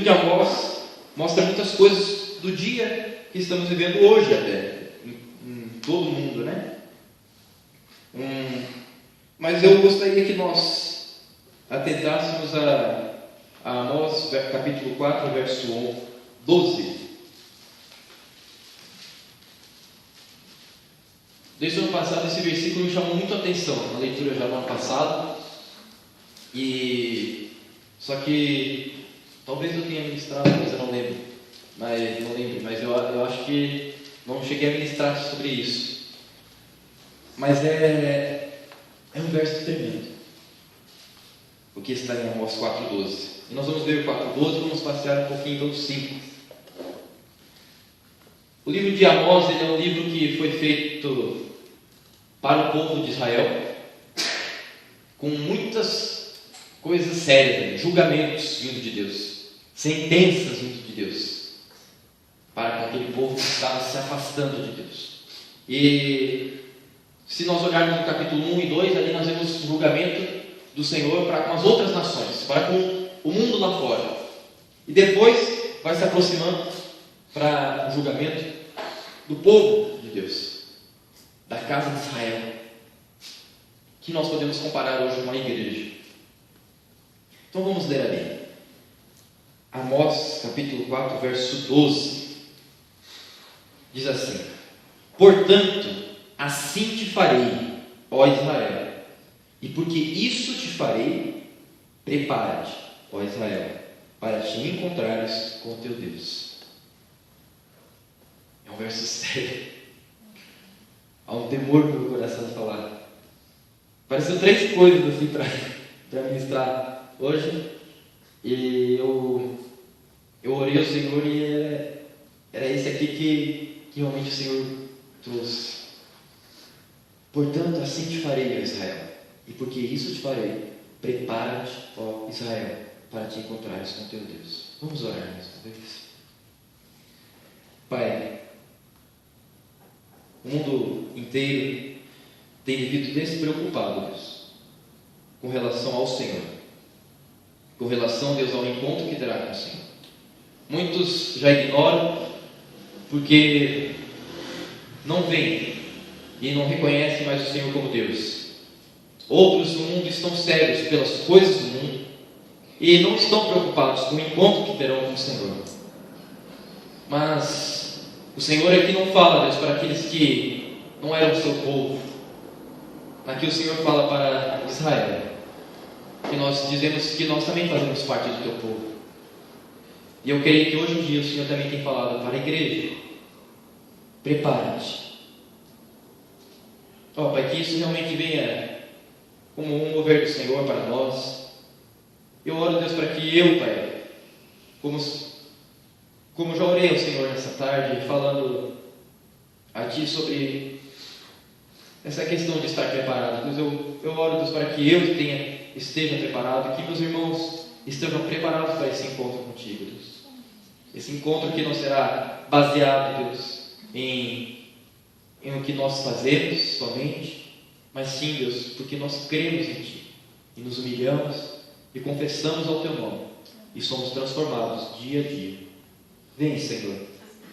de Amós mostra muitas coisas do dia que estamos vivendo hoje até, em todo o mundo, né? Mas eu gostaria que nós atentássemos a Amós, capítulo 4, verso 12. Desde o ano passado, esse versículo me chamou muito a atenção, na leitura já no ano passado, só que talvez eu tenha ministrado, mas eu não lembro, mas eu acho que não cheguei a ministrar sobre isso. Mas é um verso tremendo, o que está em Amós 4,12. E nós vamos ler o 4,12 e vamos passear um pouquinho pelos 5. O livro de Amós, ele é um livro que foi feito para o povo de Israel, com muitas coisas sérias, julgamentos vindo de Deus, sentenças vindo de Deus, para aquele povo que estava se afastando de Deus. E se nós olharmos no capítulo 1 e 2, ali nós vemos o julgamento do Senhor para com as outras nações, para com o mundo lá fora. E depois vai se aproximando para o julgamento do povo de Deus, da casa de Israel, que nós podemos comparar hoje com uma igreja. Então vamos ler ali. Amós, capítulo 4, verso 12. Diz assim: portanto, assim te farei, ó Israel, e porque isso te farei, prepara-te, ó Israel, para te encontrares com o teu Deus. É um verso sério. Há um temor no meu coração de falar. Apareceu 3 coisas assim para ministrar hoje. E eu orei ao Senhor e era esse aqui que realmente o Senhor trouxe. Portanto, assim te farei, ó Israel, e porque isso te farei, prepara-te, ó Israel, para te encontrares com teu Deus. Vamos orar mais uma vez. Pai, o mundo inteiro tem vivido despreocupado, Deus, com relação ao Senhor, com relação, Deus, ao encontro que terá com o Senhor. Muitos já ignoram porque não veem e não reconhecem mais o Senhor como Deus. Outros no mundo estão cegos pelas coisas do mundo e não estão preocupados com o encontro que terão com o Senhor. Mas o Senhor aqui não fala, Deus, para aqueles que não eram o seu povo. Aqui o Senhor fala para Israel, que nós dizemos que nós também fazemos parte do teu povo. E eu creio que hoje em dia o Senhor também tem falado para a igreja: prepara-te. Ó Pai, que isso realmente venha como um mover do Senhor para nós. Eu oro, Deus, para que eu, Pai, como já orei ao Senhor nessa tarde, falando a Ti sobre essa questão de estar preparado. Deus, eu oro, Deus, para que eu esteja preparado, que meus irmãos estejam preparados para esse encontro contigo, Deus. Esse encontro que não será baseado, Deus, em o que nós fazemos somente, mas sim, Deus, porque nós cremos em Ti e nos humilhamos e confessamos ao Teu nome e somos transformados dia a dia. Vem, Senhor,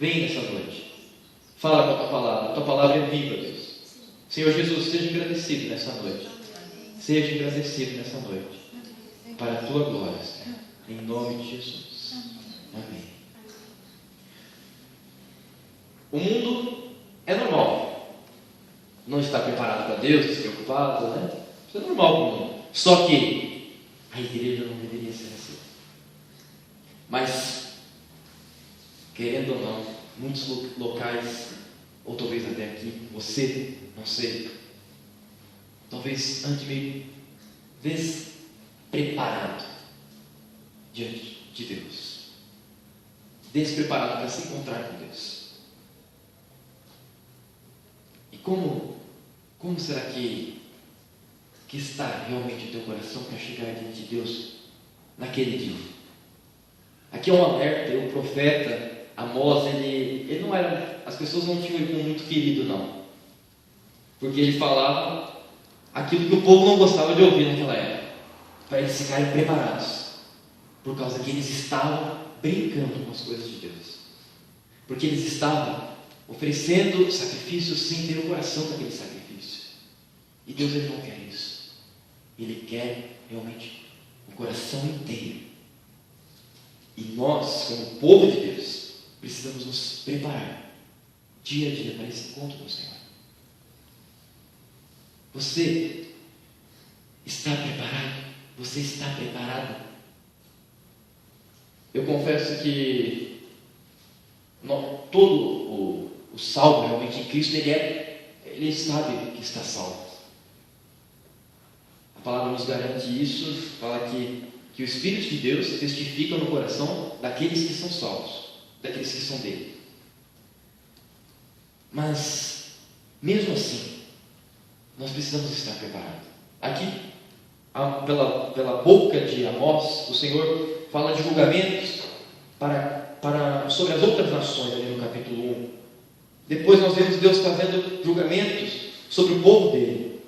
vem nessa noite, fala com a Tua palavra é viva, Deus. Senhor Jesus, seja agradecido nessa noite, seja agradecido nessa noite, para a Tua glória, Senhor, em nome de Jesus. Amém. O mundo é normal, não está preparado para Deus, despreocupado, né? Isso é normal para o mundo. Só que a igreja não deveria ser assim. Mas, querendo ou não, muitos locais, ou talvez até aqui, você, não sei, talvez ande meio despreparado diante de Deus, despreparado para se encontrar com Deus. E como será que está realmente o teu coração para chegar diante de Deus naquele dia? Aqui é um alerta. O profeta Amós, ele não era, as pessoas não tinham ele como muito querido, não, porque ele falava aquilo que o povo não gostava de ouvir naquela época, para eles ficarem preparados, por causa que eles estavam brincando com as coisas de Deus, porque eles estavam oferecendo sacrifícios sem ter o coração daquele sacrifício. E Deus, Ele não quer isso. Ele quer realmente o coração inteiro. E nós, como povo de Deus, precisamos nos preparar dia a dia para esse encontro com o Senhor. Você está preparado? Você está preparado? Eu confesso que todo o salvo realmente em Cristo, ele sabe que está salvo. A palavra nos garante isso, fala que o Espírito de Deus testifica no coração daqueles que são salvos, daqueles que são dele. Mas, mesmo assim, nós precisamos estar preparados. Aqui, pela boca de Amós, o Senhor fala de julgamentos sobre as outras nações, ali no capítulo 1. Depois nós vemos Deus fazendo julgamentos sobre o povo dele.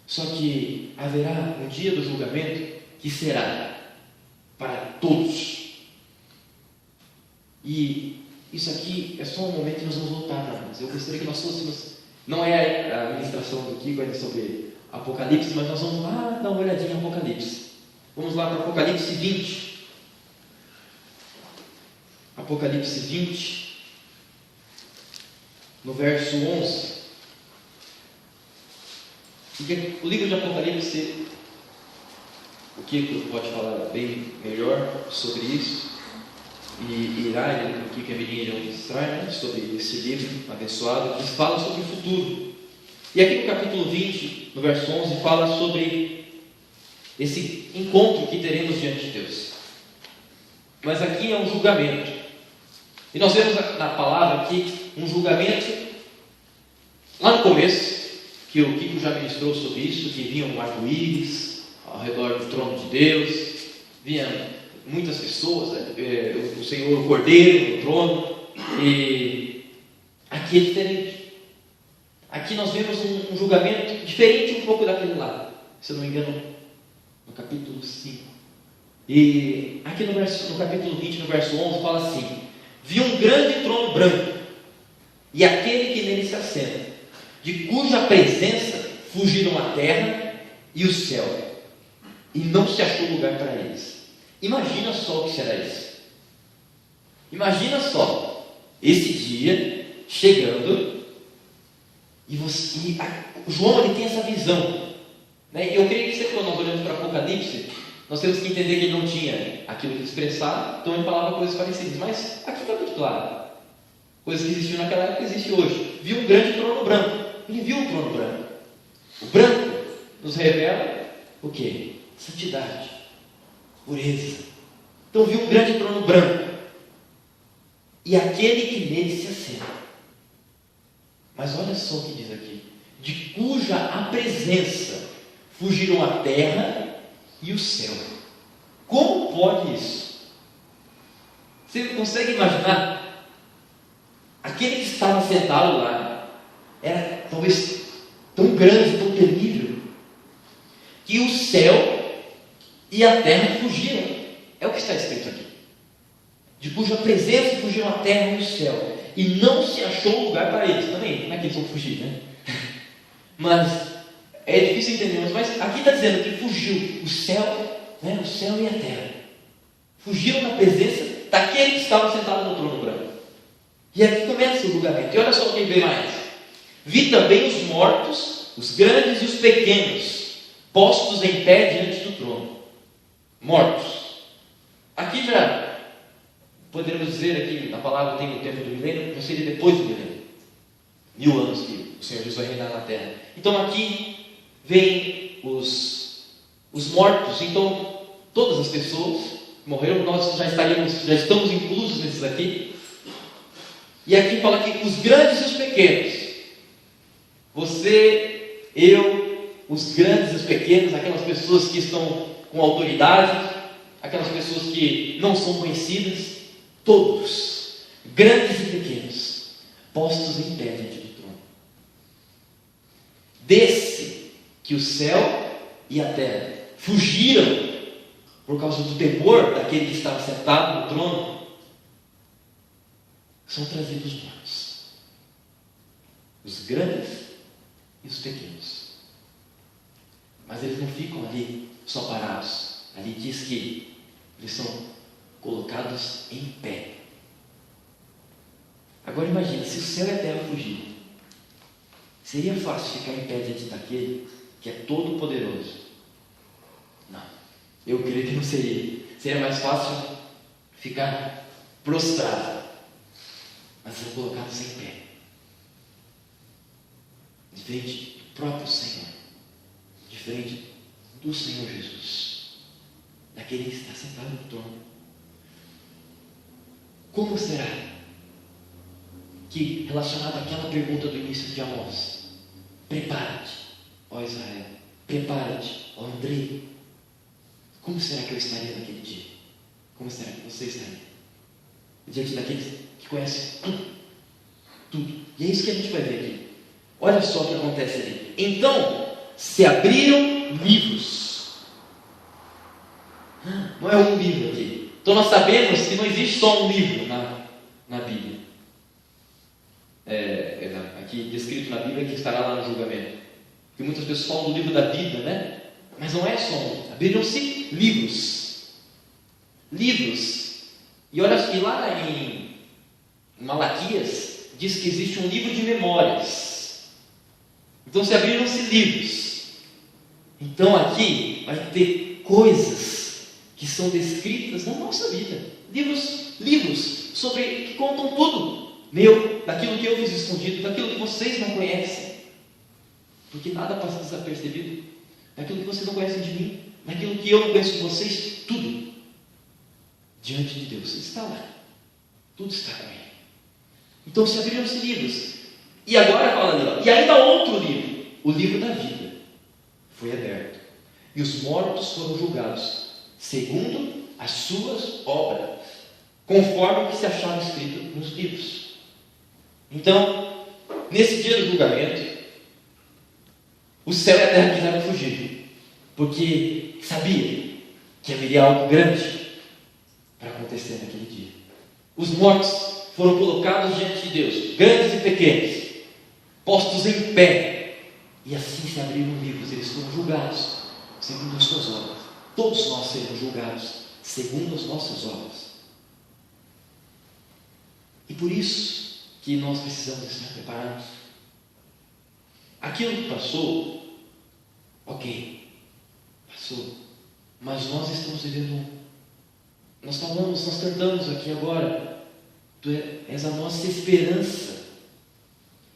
Só que haverá um dia do julgamento que será para todos. E isso aqui é só um momento que nós vamos voltar para nós. Eu gostaria que nós fôssemos, não é a ministração do Kiko ainda sobre Apocalipse, mas nós vamos lá dar uma olhadinha em Apocalipse. Vamos lá para Apocalipse 20. Apocalipse 20, no verso 11. Porque o livro de Apocalipse, o Kiko pode falar bem melhor sobre isso, e irá, o Kiko e a Mirinha irão ministrar, né, sobre esse livro abençoado, que fala sobre o futuro. E aqui no capítulo 20, no verso 11, fala sobre esse encontro que teremos diante de Deus. Mas aqui é um julgamento. E nós vemos na palavra aqui um julgamento, lá no começo, que o Kiko já ministrou sobre isso, que vinha um arco-íris ao redor do trono de Deus, vinham muitas pessoas, o Senhor, o Cordeiro no trono, e aqui é diferente. Aqui nós vemos um julgamento diferente um pouco daquele lá, se eu não me engano, no capítulo 5. E aqui no capítulo 20, no verso 11, fala assim: vi um grande trono branco, e aquele que nele se assenta, de cuja presença fugiram a terra e o céu, e não se achou lugar para eles. Imagina só o que será isso. Imagina só esse dia chegando, e João, ele tem essa visão, né? Eu creio que sempre quando nós olhamos para Apocalipse, nós temos que entender que ele não tinha aquilo que expressar, então ele falava coisas parecidas, mas aqui está muito claro. Coisas que existiam naquela época existem hoje. Viu um grande trono branco. Ele viu um trono branco. O branco nos revela o quê? Santidade, pureza. Então viu um grande trono branco, e aquele que nele se assenta. Mas olha só o que diz aqui: de cuja a presença fugiram a terra e o céu. Como pode isso? Você consegue imaginar? Aquele que estava sentado lá era talvez tão grande, tão terrível, que o céu e a terra fugiram. É o que está escrito aqui: de cuja presença fugiram a terra e o céu, e não se achou lugar para eles. Também, como é que eles vão fugir, né? Mas é difícil entender, mas aqui está dizendo que fugiu o céu, né? O céu e a terra fugiram da presença daquele que estava sentado no trono branco. E aqui começa o julgamento. E olha só o que vê mais: vi também os mortos, os grandes e os pequenos, postos em pé diante do trono. Mortos. Aqui já poderíamos dizer, aqui na palavra tem o tempo do milênio, não seria depois do milênio. 1000 anos que o Senhor Jesus vai reinar na terra. Então aqui vem os mortos. Então todas as pessoas que morreram, nós já estamos inclusos nesses aqui. E aqui fala que os grandes e os pequenos, você, eu, os grandes e os pequenos, aquelas pessoas que estão com autoridade, aquelas pessoas que não são conhecidas, todos, grandes e pequenos, postos em pé diante do trono. Desse que o céu e a terra fugiram, por causa do temor daquele que estava sentado no trono, são trazidos mortos. Os grandes e os pequenos. Mas eles não ficam ali só parados. Ali diz que eles são colocados em pé. Agora imagina, se o céu e a terra fugirem, seria fácil ficar em pé diante daquele que é todo poderoso? Não, eu creio que não seria. Seria mais fácil ficar prostrado. Mas são colocados em pé, diferente do próprio Senhor, diferente do Senhor Jesus, daquele que está sentado no trono. Como será que, relacionado àquela pergunta do início de Amós, prepara-te, ó Israel, prepara-te, ó André, como será que eu estaria naquele dia? Como será que você estaria? Diante daqueles que conhecem tudo. E é isso que a gente vai ver aqui. Olha só o que acontece ali. Então, se abriram livros. Não é um livro aqui. Então nós sabemos que não existe só um livro na Bíblia. Aqui descrito na Bíblia, que estará lá no julgamento. Porque muitas pessoas falam do livro da vida, né? Mas não é só um. Abriram-se livros. Livros. E olha que lá em Malaquias diz que existe um livro de memórias. Então se abriram-se livros. Então aqui vai ter coisas que são descritas na nossa vida. Livros sobre que contam tudo. Daquilo que eu fiz escondido, daquilo que vocês não conhecem. Porque nada passa desapercebido. Daquilo que vocês não conhecem de mim, daquilo que eu não conheço de vocês, tudo. Diante de Deus, Ele está lá. Tudo está com Ele. Então se abriram-se livros. E agora fala ali, e ainda outro livro, o livro da vida, foi aberto. E os mortos foram julgados, segundo as suas obras, conforme o que se achava escrito nos livros. Então, nesse dia do julgamento, o céu e a terra quiseram fugir, porque sabia que haveria algo grande para acontecer naquele dia. Os mortos foram colocados diante de Deus, grandes e pequenos, postos em pé, e assim se abriram livros. Eles foram julgados segundo as suas obras. Todos nós seremos julgados segundo as nossas obras. E por isso que nós precisamos estar preparados. Aquilo que passou, ok, passou, mas nós estamos vivendo. Nós cantamos aqui agora, Tu és a nossa esperança,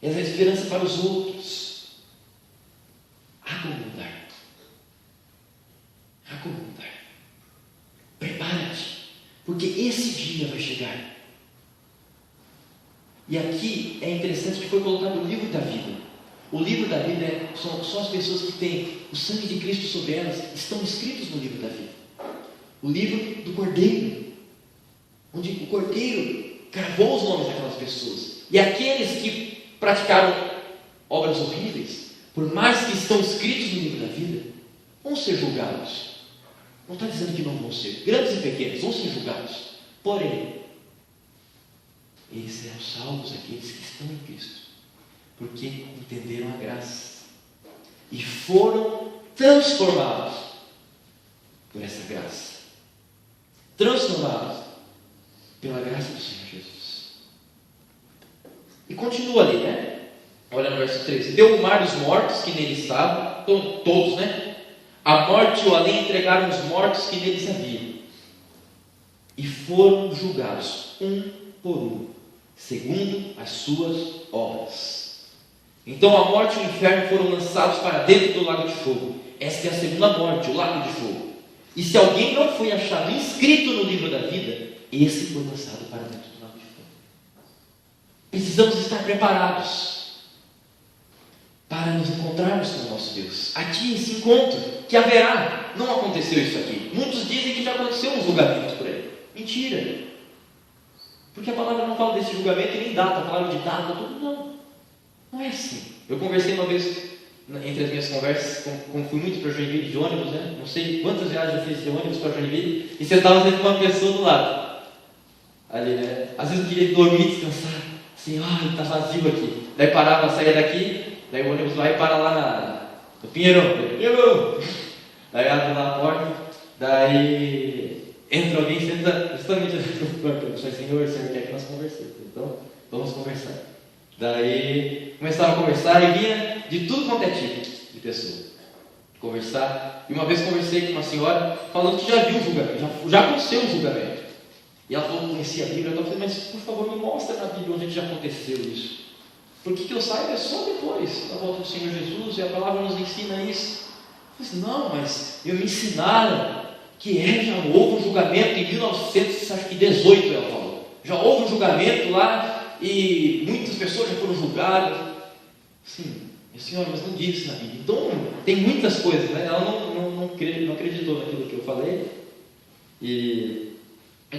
és a esperança para os outros. Há como mudar. Há como mudar. Prepara-te, porque esse dia vai chegar. E aqui é interessante que foi colocado o livro da vida. O livro da vida são as pessoas que têm o sangue de Cristo sobre elas, estão escritos no livro da vida. O livro do Cordeiro, onde o Cordeiro gravou os nomes daquelas pessoas. E aqueles que praticaram obras horríveis, por mais que estão escritos no livro da vida, vão ser julgados. Não está dizendo que não vão ser. Grandes e pequenos vão ser julgados. Porém, eles serão salvos, aqueles que estão em Cristo, porque entenderam a graça e foram transformados por essa graça. Transformados pela graça do Senhor Jesus. E continua ali, né? Olha no verso 13. Deu o mar dos mortos que nele estavam, então, todos, né? A morte e o além entregaram os mortos que neles havia, e foram julgados, um por um, segundo as suas obras. Então a morte e o inferno foram lançados para dentro do lago de fogo. Esta é a segunda morte, o lago de fogo. E se alguém não foi achado inscrito no livro da vida, esse foi lançado para dentro do lago de fogo. Precisamos estar preparados para nos encontrarmos com o nosso Deus. Aqui, esse encontro que haverá. Não aconteceu isso aqui. Muitos dizem que já aconteceu um julgamento por aí. Mentira. Porque a palavra não fala desse julgamento e nem data. A palavra de data, tudo não. Não é assim. Eu conversei uma vez entre as minhas conversas, como fui muito para Joinville de ônibus, né? Não sei quantas viagens eu fiz de ônibus para Joinville, e sentava sempre com uma pessoa do lado. Ali, né? Às vezes eu queria dormir, descansar, assim, está vazio aqui. Daí parava, saía daqui, daí o ônibus vai e para lá no Pinheirão. Daí abre lá a porta, daí entra alguém, senta justamente no corpo. Eu falei, Senhor quer que nós conversemos, então vamos conversar. Daí começava a conversar e vinha de tudo quanto é tipo de pessoa conversar. E uma vez conversei com uma senhora falando que já viu o julgamento, já aconteceu um julgamento. E ela falou que conhecia a Bíblia. Eu falei, mas por favor, me mostra na Bíblia onde já aconteceu isso. Porque que eu saiba é só depois da volta do Senhor Jesus, e a palavra nos ensina isso. Eu falei, não, mas me ensinaram que já houve um julgamento em 1918, ela falou. Já houve um julgamento lá e muitas pessoas já foram julgadas. Sim, senhora, mas não disse na Bíblia. Então, tem muitas coisas, né? Ela não acreditou naquilo que eu falei. E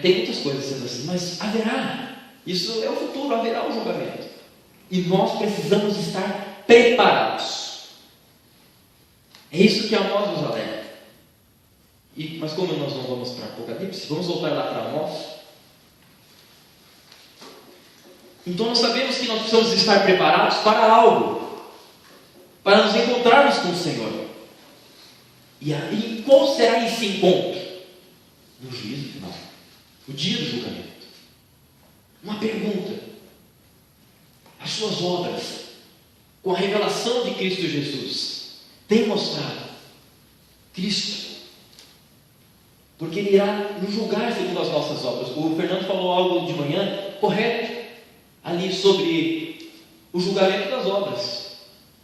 tem muitas coisas sendo assim, mas haverá. Isso é o futuro, haverá um julgamento. E nós precisamos estar preparados. É isso que Amós nos alerta. Mas como nós não vamos para Apocalipse, vamos voltar lá para Amós. Então nós sabemos que nós precisamos estar preparados para algo, para nos encontrarmos com o Senhor. E aí, qual será esse encontro? No juízo final, o dia do julgamento. Uma pergunta: as suas obras, com a revelação de Cristo Jesus, têm mostrado Cristo? Porque Ele irá nos julgar segundo as nossas obras. O Fernando falou algo de manhã correto ali sobre o julgamento das obras.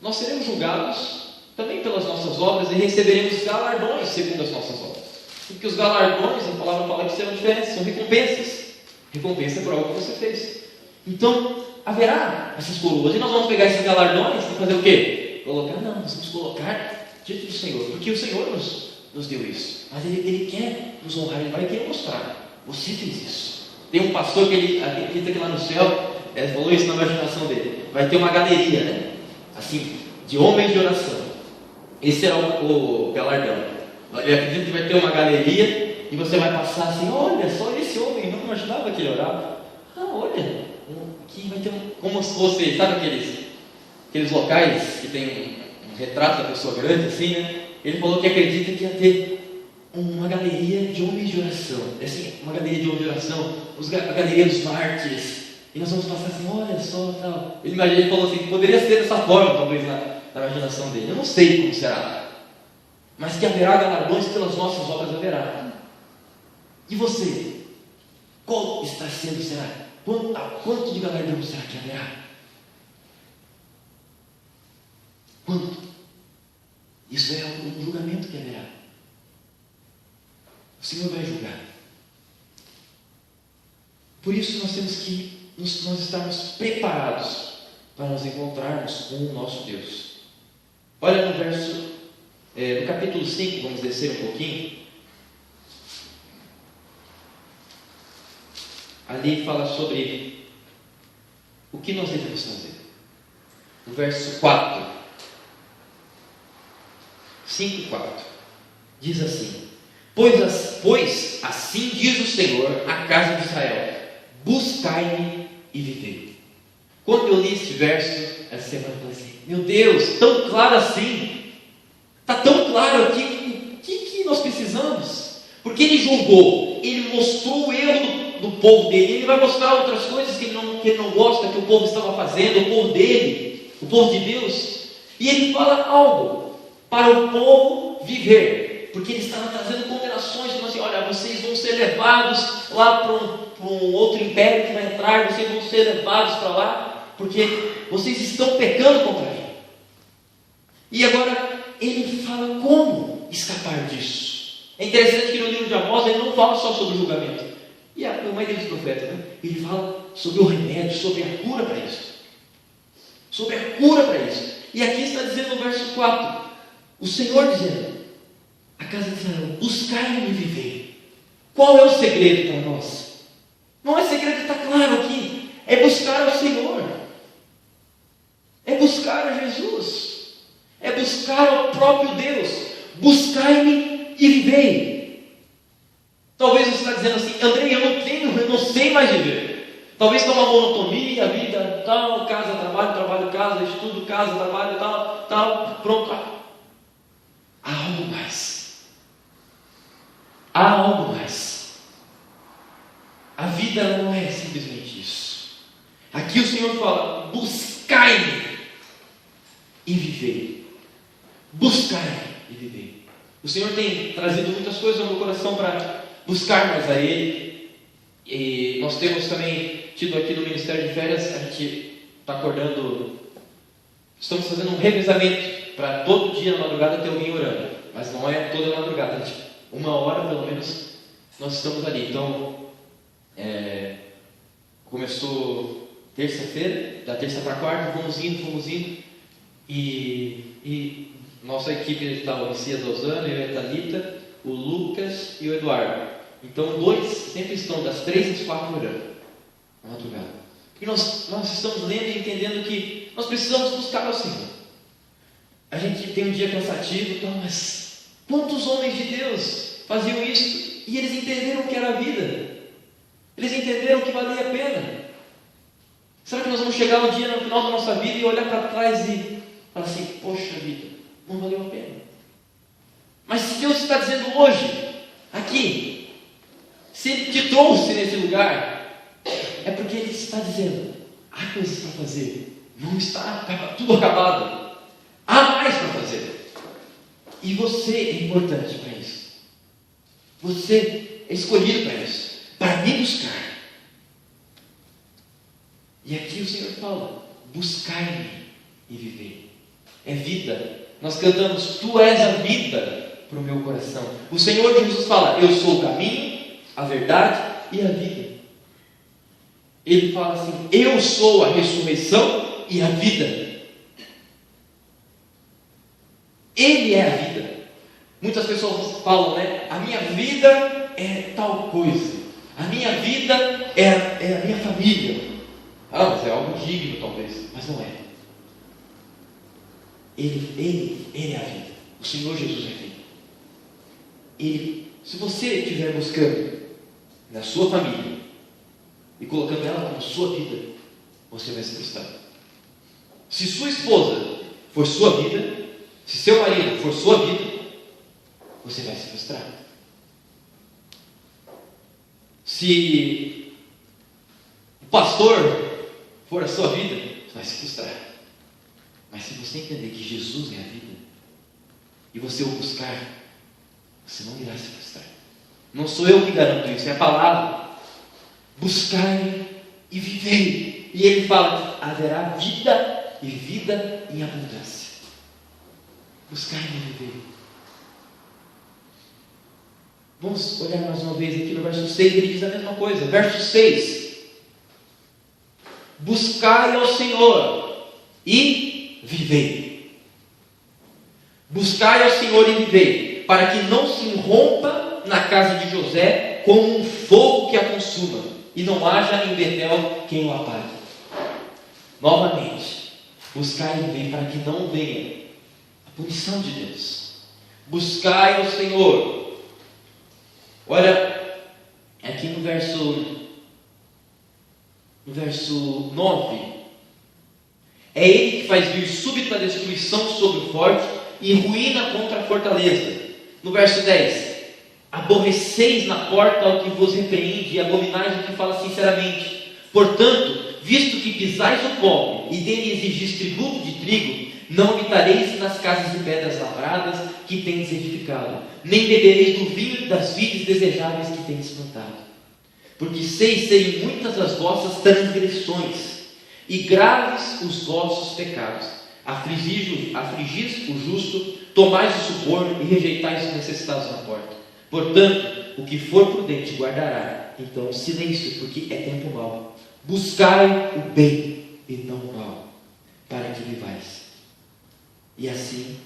Nós seremos julgados também pelas nossas obras e receberemos galardões segundo as nossas obras. Porque os galardões, a palavra fala que serão diferentes, são recompensas. Recompensa por algo que você fez. Então, haverá essas coroas. E nós vamos pegar esses galardões e fazer o quê? Colocar? Não, nós vamos colocar diante do Senhor. Porque o Senhor nos deu isso. Mas Ele quer nos honrar, Ele vai querer mostrar. Você fez isso. Tem um pastor que ele acredita que lá no céu, falou isso na imaginação dele, vai ter uma galeria, né? Assim, de homens de oração. Esse será o galardão. Ele acredita que vai ter uma galeria e você vai passar assim, olha só esse homem, não imaginava que ele orava. Olha, aqui vai ter como se fosse, sabe aqueles locais que tem um retrato da pessoa grande assim, né? Ele falou que acredita que ia ter uma galeria de homens de oração. Assim, uma galeria de homens de oração, a galeria dos mártires. E nós vamos passar assim, olha só, tal. Ele falou assim, poderia ser dessa forma, talvez, na imaginação dele. Eu não sei como será. Mas que haverá galardões pelas nossas obras, haverá. E você? Qual está sendo, será? Quanto de galardão será que haverá? Quanto? Isso é um julgamento que haverá. O Senhor vai julgar. Por isso nós temos que nós estarmos preparados para nos encontrarmos com o nosso Deus. Olha no verso, no capítulo 5, vamos descer um pouquinho. Ali fala sobre o que nós devemos fazer. No verso 4. 5:4 diz assim: Pois assim diz o Senhor à casa de Israel: buscai-me e vivei. Quando eu li este verso essa semana, eu falei assim: meu Deus, tão claro assim, está tão claro aqui, o que nós precisamos? Porque Ele julgou, Ele mostrou o erro do povo dele, Ele vai mostrar outras coisas que ele não gosta que o povo estava fazendo, o povo dele, o povo de Deus, e Ele fala algo para o povo viver, porque Ele estava trazendo condenações, dizendo assim: olha, vocês vão ser levados lá para um outro império que vai entrar, vocês vão ser levados para lá, porque vocês estão pecando contra Ele. E agora Ele fala como escapar disso. É interessante que no livro de Amós Ele não fala só sobre o julgamento, e a maioria dos profetas, né? Ele fala sobre o remédio, sobre a cura para isso, sobre a cura para isso. E aqui está dizendo no verso 4, o Senhor dizendo à casa de Israel: buscai-me e viver. Qual é o segredo para nós? Não é segredo, está claro aqui. É buscar ao Senhor, é buscar a Jesus, é próprio Deus. Buscai-me e vivei. Talvez você está dizendo assim: Andrei, eu não sei mais viver. Talvez está uma monotonia, a vida, tal, casa, trabalho, casa, estudo, casa, trabalho, tal, pronto. Há algo mais. Há algo mais. A vida não é simplesmente isso. Aqui o Senhor fala: buscai-me e vivei. Buscai-me e vivei. O Senhor tem trazido muitas coisas ao meu coração para buscar mais a Ele. E nós temos também tido aqui no Ministério de Férias, a gente está acordando, estamos fazendo um revezamento para todo dia na madrugada ter alguém orando, mas não é toda madrugada, tipo, 1 hora pelo menos nós estamos ali. Então começou terça-feira, da terça para quarta, fomos indo, e nossa equipe está o Messias Osano, eu e a Thalita, o Lucas e o Eduardo. Então 2 sempre estão das 3 às 4 orando na madrugada. E nós estamos lendo e entendendo que nós precisamos buscar ao Senhor. A gente tem um dia cansativo, então, mas quantos homens de Deus faziam isso e eles entenderam o que era a vida? Eles entenderam que valia a pena. Será que nós vamos chegar um dia no final da nossa vida e olhar para trás e falar assim: poxa vida, não valeu a pena? Mas se Deus está dizendo hoje, aqui, se Ele te trouxe nesse lugar, é porque Ele está dizendo: há coisas para fazer, não está tudo acabado, há mais para fazer. E você é importante para isso. Você é escolhido para isso, para me buscar. E aqui o Senhor fala: buscai-me e viver. É vida. Nós cantamos: tu és a vida para o meu coração. O Senhor Jesus fala: eu sou o caminho, a verdade e a vida. Ele fala assim: eu sou a ressurreição e a vida. Ele é a vida. Muitas pessoas falam, né? A minha vida é tal coisa, a minha vida é a minha família. Mas é algo digno talvez, mas não é. Ele é a vida. O Senhor Jesus é a vida. Se você estiver buscando na sua família e colocando ela como sua vida, você vai se frustrar. Se sua esposa for sua vida, se seu marido for sua vida, você vai se frustrar. Se o pastor for a sua vida, você vai se frustrar. Mas se você entender que Jesus é a vida e você o buscar, você não irá se frustrar. Não sou eu que garanto isso, é a palavra. Buscai e vivei. E ele fala: haverá vida e vida em abundância. Buscai e vivei. Vamos olhar mais uma vez aqui no verso 6, ele diz a mesma coisa. Verso 6: buscai ao Senhor e vivei. Buscai ao Senhor e vivei, para que não se rompa na casa de José como um fogo que a consuma, e não haja em Betel quem o apague. Novamente, buscai e vivei, para que não venha a punição de Deus. Buscai ao Senhor. Olha, aqui no verso 9, é Ele que faz vir súbita destruição sobre o forte e ruína contra a fortaleza. No verso 10, aborreceis na porta ao que vos repreende e abominais o que fala sinceramente. Portanto, visto que pisais o pobre e dele exigis tributo de trigo, não habitareis nas casas de pedras lavradas que tendes edificado, nem bebereis do vinho das vides desejáveis que tendes plantado. Porque sei serem muitas as vossas transgressões, e graves os vossos pecados. Afligis o justo, tomais o suborno e rejeitais os necessitados na porta. Portanto, o que for prudente guardará então silêncio, porque é tempo mau. Buscai o bem e não o mal, para que vivais. E assim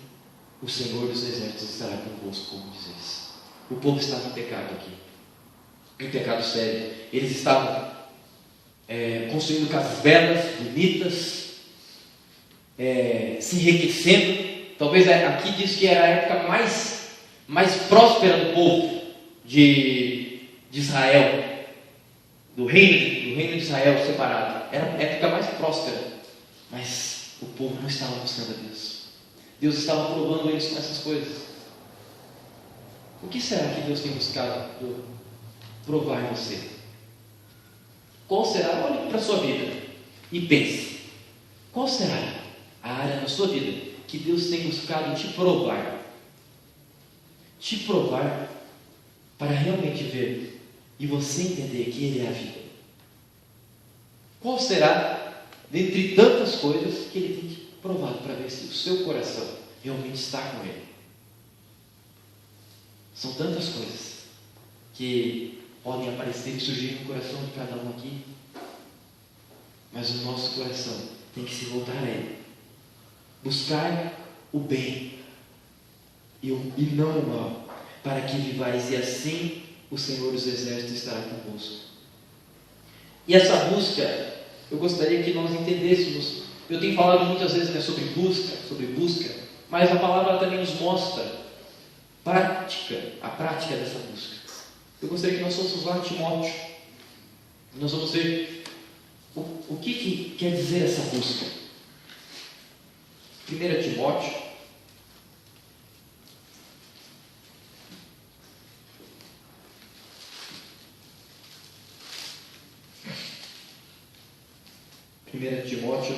o Senhor dos Exércitos estará convosco, como dizeis. O povo estava em pecado aqui, em pecado sério. Eles estavam construindo casas belas, bonitas, se enriquecendo, Talvez aqui diz que era a época mais próspera do povo de Israel, do reino de Israel separado. Era a época mais próspera, mas o povo não estava buscando a Deus. Deus estava provando eles com essas coisas. O que será que Deus tem buscado provar em você? Qual será? Olhe para a sua vida e pense. Qual será a área na sua vida que Deus tem buscado te provar? Te provar para realmente ver e você entender que Ele é a vida. Qual será, dentre tantas coisas, que Ele tem te provado para ver se o seu coração realmente está com Ele? São tantas coisas que podem aparecer e surgir no coração de cada um aqui, mas o nosso coração tem que se voltar a Ele. Buscar o bem e não o mal, para que vivais, e assim o Senhor dos Exércitos estará convosco. E essa busca, eu gostaria que nós entendêssemos. Eu tenho falado muitas vezes, sobre busca, mas a palavra também nos mostra a prática dessa busca. Eu gostaria que nós fôssemos lá Timóteo. Nós vamos ver o que quer dizer essa busca. 1 Timóteo,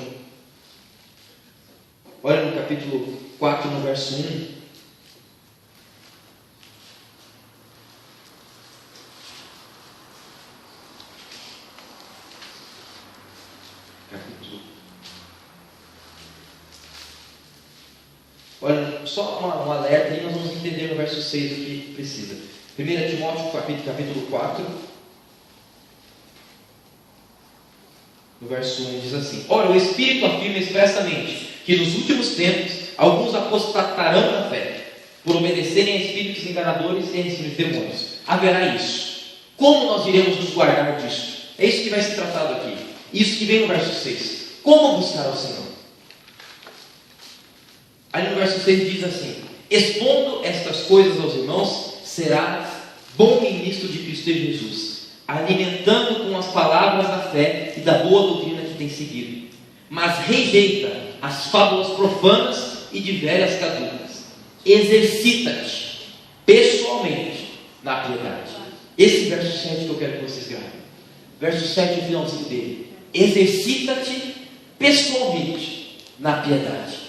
olha no capítulo 4, no verso 1. Olha, só um alerta e nós vamos entender no verso 6 o que precisa. 1 Timóteo, capítulo 4, no verso 1 diz assim: Ora, o Espírito afirma expressamente que nos últimos tempos alguns apostatarão da fé, por obedecerem a espíritos enganadores e a ensino de demônios. Haverá isso. Como nós iremos nos guardar disso? É isso que vai ser tratado aqui. Isso que vem no verso 6. Como buscar ao Senhor? Ali no verso 6 diz assim: expondo estas coisas aos irmãos, será bom ministro de Cristo Jesus, alimentando com as palavras da fé e da boa doutrina que tem seguido. Mas rejeita as fábulas profanas e de velhas caducas. Exercita-te pessoalmente na piedade. Esse verso 7 que eu quero que vocês gravem. Verso 7 é o finalzinho dele. Exercita-te pessoalmente na piedade.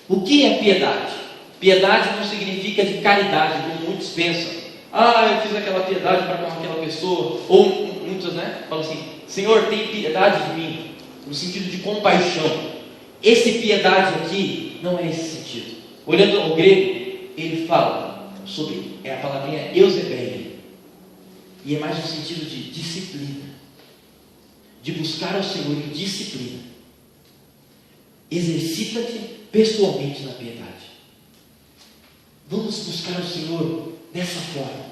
O que é piedade? Piedade não significa de caridade, como muitos pensam. Eu fiz aquela piedade para com aquela pessoa. Ou muitos, falam assim: Senhor, tem piedade de mim, no sentido de compaixão. Esse piedade aqui não é esse sentido. Olhando ao grego, ele fala sobre, a palavrinha eusebeia, e é mais no sentido de disciplina, de buscar ao Senhor em disciplina. Exercita-te pessoalmente na piedade. Vamos buscar o Senhor dessa forma,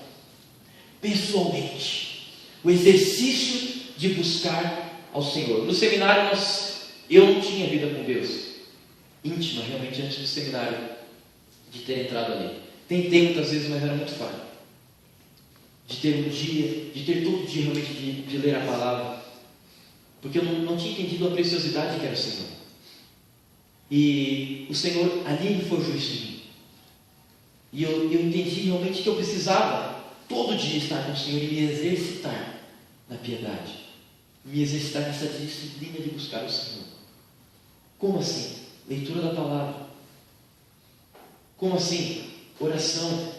pessoalmente. O exercício de buscar ao Senhor. No seminário eu não tinha vida com Deus íntima, realmente, antes do seminário, de ter entrado ali. Tentei muitas vezes, mas era muito falho. De ter um dia, de ter todo dia realmente de ler a palavra, porque eu não tinha entendido a preciosidade que era o Senhor. E o Senhor ali Ele forjou isso em mim. E eu entendi realmente que eu precisava todo dia estar com o Senhor e me exercitar na piedade, me exercitar nessa disciplina de buscar o Senhor. Como assim? Leitura da palavra. Como assim? Oração.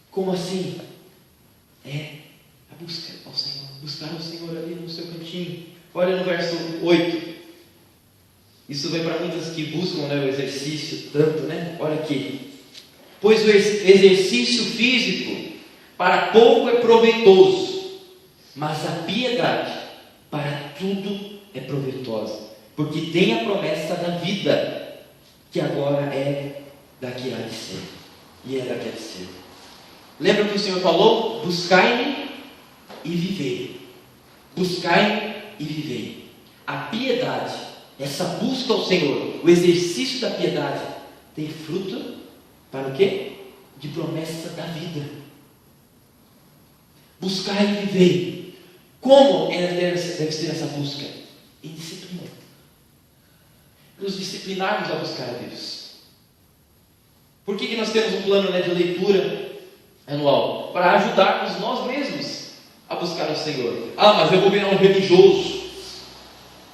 Como assim? A busca ao Senhor. Buscar o Senhor ali no seu cantinho. Olha no verso 8. Isso vai para muitas que buscam o exercício tanto, Olha aqui. Pois o exercício físico para pouco é proveitoso, mas a piedade para tudo é proveitosa, porque tem a promessa da vida, que agora é daqui há de ser, e é daqui há de ser. Lembra que o Senhor falou? Buscai-me e vivei. Buscai-me e vivei. A piedade, essa busca ao Senhor, o exercício da piedade, tem fruto para o quê? De promessa da vida. Buscar e viver. Como deve ser essa busca? Em disciplina. Nos disciplinarmos a buscar a Deus. Por que nós temos um plano de leitura anual? Para ajudarmos nós mesmos a buscar o Senhor. Mas eu vou virar um religioso.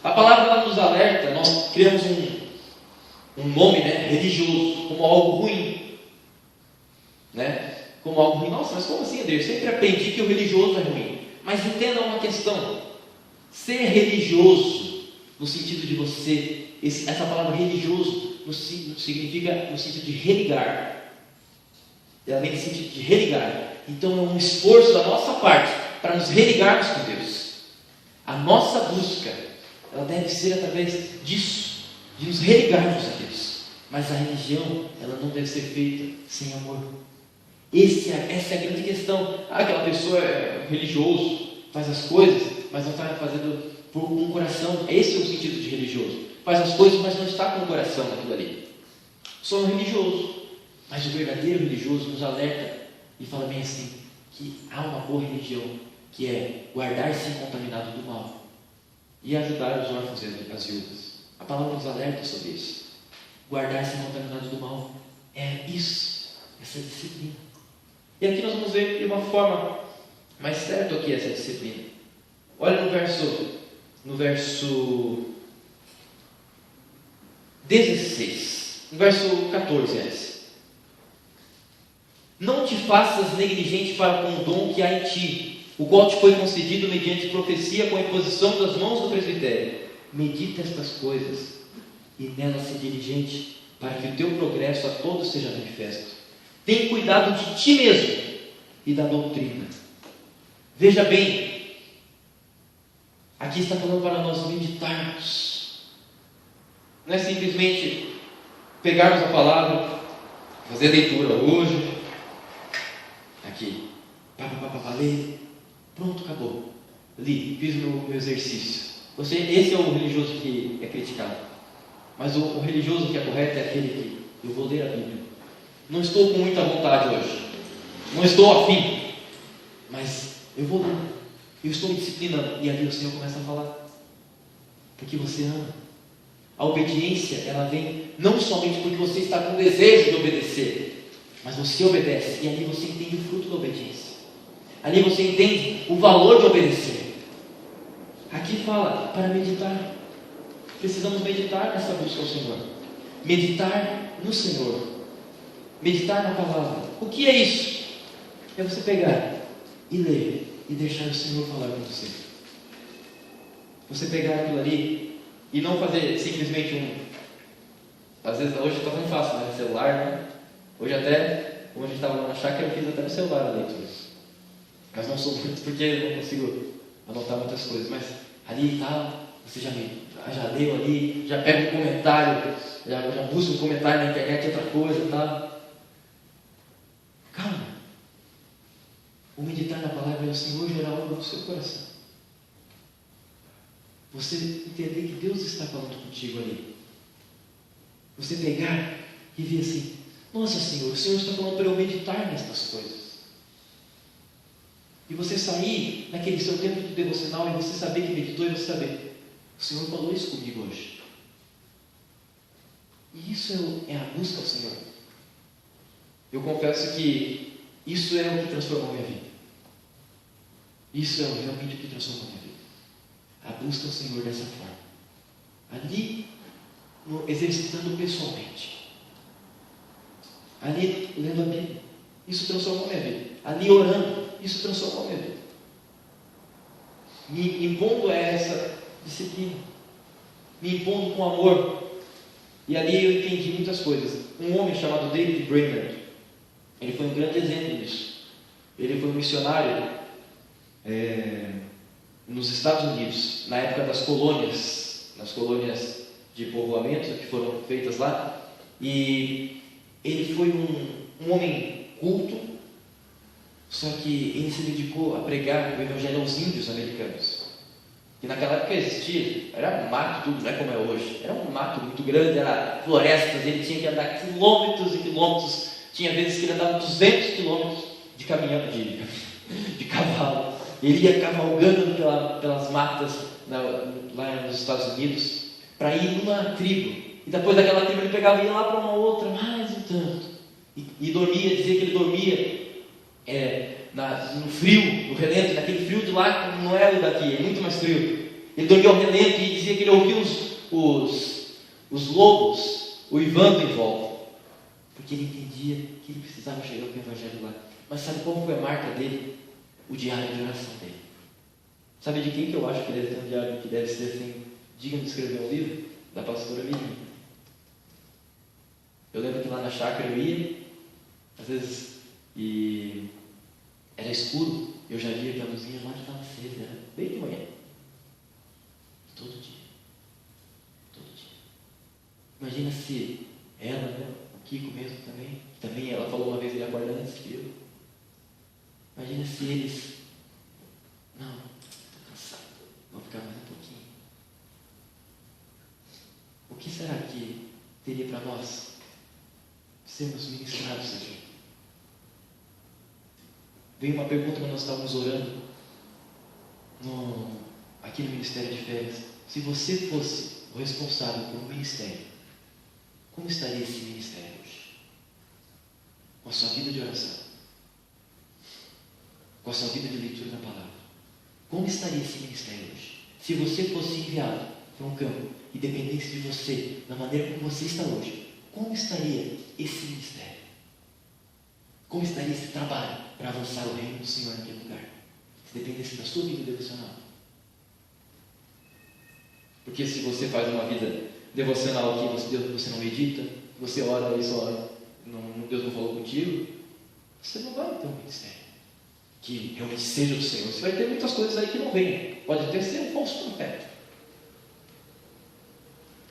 A palavra ela nos alerta, nós criamos um nome religioso, como algo ruim. Como algo ruim. Nossa, mas como assim, Deus? Eu sempre aprendi que o religioso é ruim. Mas entenda uma questão. Ser religioso, no sentido de você, essa palavra religioso significa no sentido de religar. Ela vem no sentido de religar. Então é um esforço da nossa parte para nos religarmos com Deus. A nossa busca, ela deve ser através disso, de nos religarmos a Deus. Mas a religião, ela não deve ser feita sem amor. Essa é a grande questão. Aquela pessoa é religioso, faz as coisas, mas não está fazendo com o coração. Esse é o sentido de religioso. Faz as coisas, mas não está com o coração naquilo ali. Só um religioso. Mas o verdadeiro religioso nos alerta e fala bem assim, que há uma boa religião, que é guardar-se incontaminado do mal e ajudar os órfãos e as viúvas. A palavra nos alerta sobre isso. Guardar-se incontaminado do mal é isso, essa disciplina. E aqui nós vamos ver de uma forma mais certa o que é essa disciplina. Olha no verso 16, no verso 14 antes. Não te faças negligente para com o dom que há em ti, o qual te foi concedido mediante profecia com a imposição das mãos do presbitério. Medita estas coisas e nelas se diligente, para que o teu progresso a todos seja manifesto. Tem cuidado de ti mesmo e da doutrina. Veja bem, aqui está falando para nós meditarmos. Não é simplesmente pegarmos a palavra, fazer leitura hoje, aqui, ler, pronto, acabou. Li, fiz o meu exercício. Esse é o religioso que é criticado. Mas o religioso que é correto é aquele que eu vou ler a Bíblia. Não estou com muita vontade hoje. Não estou afim. Mas eu vou ler. Eu estou me disciplinando. E ali o Senhor começa a falar. Porque você ama. A obediência, ela vem não somente porque você está com desejo de obedecer, mas você obedece. E ali você entende o fruto da obediência. Ali você entende o valor de obedecer. Aqui fala para meditar. Precisamos meditar nessa busca ao Senhor. Meditar no Senhor. Meditar na palavra. O que é isso? É você pegar e ler e deixar o Senhor falar com você. Você pegar aquilo ali e não fazer simplesmente às vezes hoje está tão fácil, né? Celular, né? Hoje até, como a gente estava na chácara, eu fiz até no celular a leitura. Mas não sou muito porque eu não consigo anotar muitas coisas. Mas ali está, você já leu ali, já pega um comentário, já busca um comentário na internet, outra coisa, tá? Calma. O meditar na palavra é o Senhor gerar algo no seu coração. Você entender que Deus está falando contigo ali. Você pegar e ver assim, nossa Senhor, o Senhor está falando para eu meditar nestas coisas. E você sair naquele seu tempo de devocional e você saber que meditou e você saber, o Senhor falou isso comigo hoje. E isso é a busca ao Senhor. Eu confesso que isso é o que transformou a minha vida. Isso é realmente o que transformou a minha vida. A busca ao Senhor dessa forma. Ali, exercitando pessoalmente. Ali, lendo a Bíblia. Isso transformou a minha vida. Ali, orando. Isso transformou a minha vida. Me impondo a essa disciplina. Me impondo com amor. E ali eu entendi muitas coisas. Um homem chamado David Brainerd, ele foi um grande exemplo disso. Ele foi um missionário nos Estados Unidos, na época das colônias, nas colônias de povoamento que foram feitas lá. E ele foi um homem culto, só que ele se dedicou a pregar o evangelho aos índios americanos. que naquela época existia, era mato tudo, não é como é hoje, era um mato muito grande, era florestas, ele tinha que andar quilômetros e quilômetros, tinha vezes que ele andava 200 quilômetros de caminhão, de cavalo, ele ia cavalgando pelas matas lá nos Estados Unidos, para ir numa tribo, e depois daquela tribo ele pegava e ia lá para uma outra, mais um tanto, e dormia, dizia que ele dormia no frio, no relento, naquele frio de lá, não é o daqui, é muito mais frio. Ele dormia ao relento e dizia que ele ouvia os lobos uivando em volta, porque ele entendia que ele precisava chegar com o Evangelho lá. Mas sabe qual foi a marca dele? O diário de oração dele. Sabe de quem que eu acho que deve ter um diário que deve ser assim, digno de escrever um livro? Da pastora Miriam. Eu lembro que lá na chácara eu ia, às vezes, e era escuro, eu já via que a luzinha lá estava acesa, era bem de manhã. Todo dia. Imagina se ela, né, o Kiko mesmo também ela falou uma vez, ele acorda antes que eu. Imagina se eles, não, estou cansado, vou ficar mais um pouquinho. O que será que teria para nós sermos ministrados aqui? Veio uma pergunta quando nós estávamos orando aqui no Ministério de Férias. Se você fosse o responsável por um ministério, como estaria esse ministério hoje? Com a sua vida de oração, com a sua vida de leitura da palavra, como estaria esse ministério hoje? Se você fosse enviado para um campo e dependesse de você, da maneira como você está hoje, como estaria esse ministério? Como estaria esse trabalho para avançar o reino do Senhor naquele lugar? Se dependesse da sua vida devocional. Porque se você faz uma vida devocional que você não medita, você ora e só Deus não falou contigo, você não vai ter um ministério que realmente seja do Senhor. Você vai ter muitas coisas aí que não vêm. Pode até ser um falso profeta.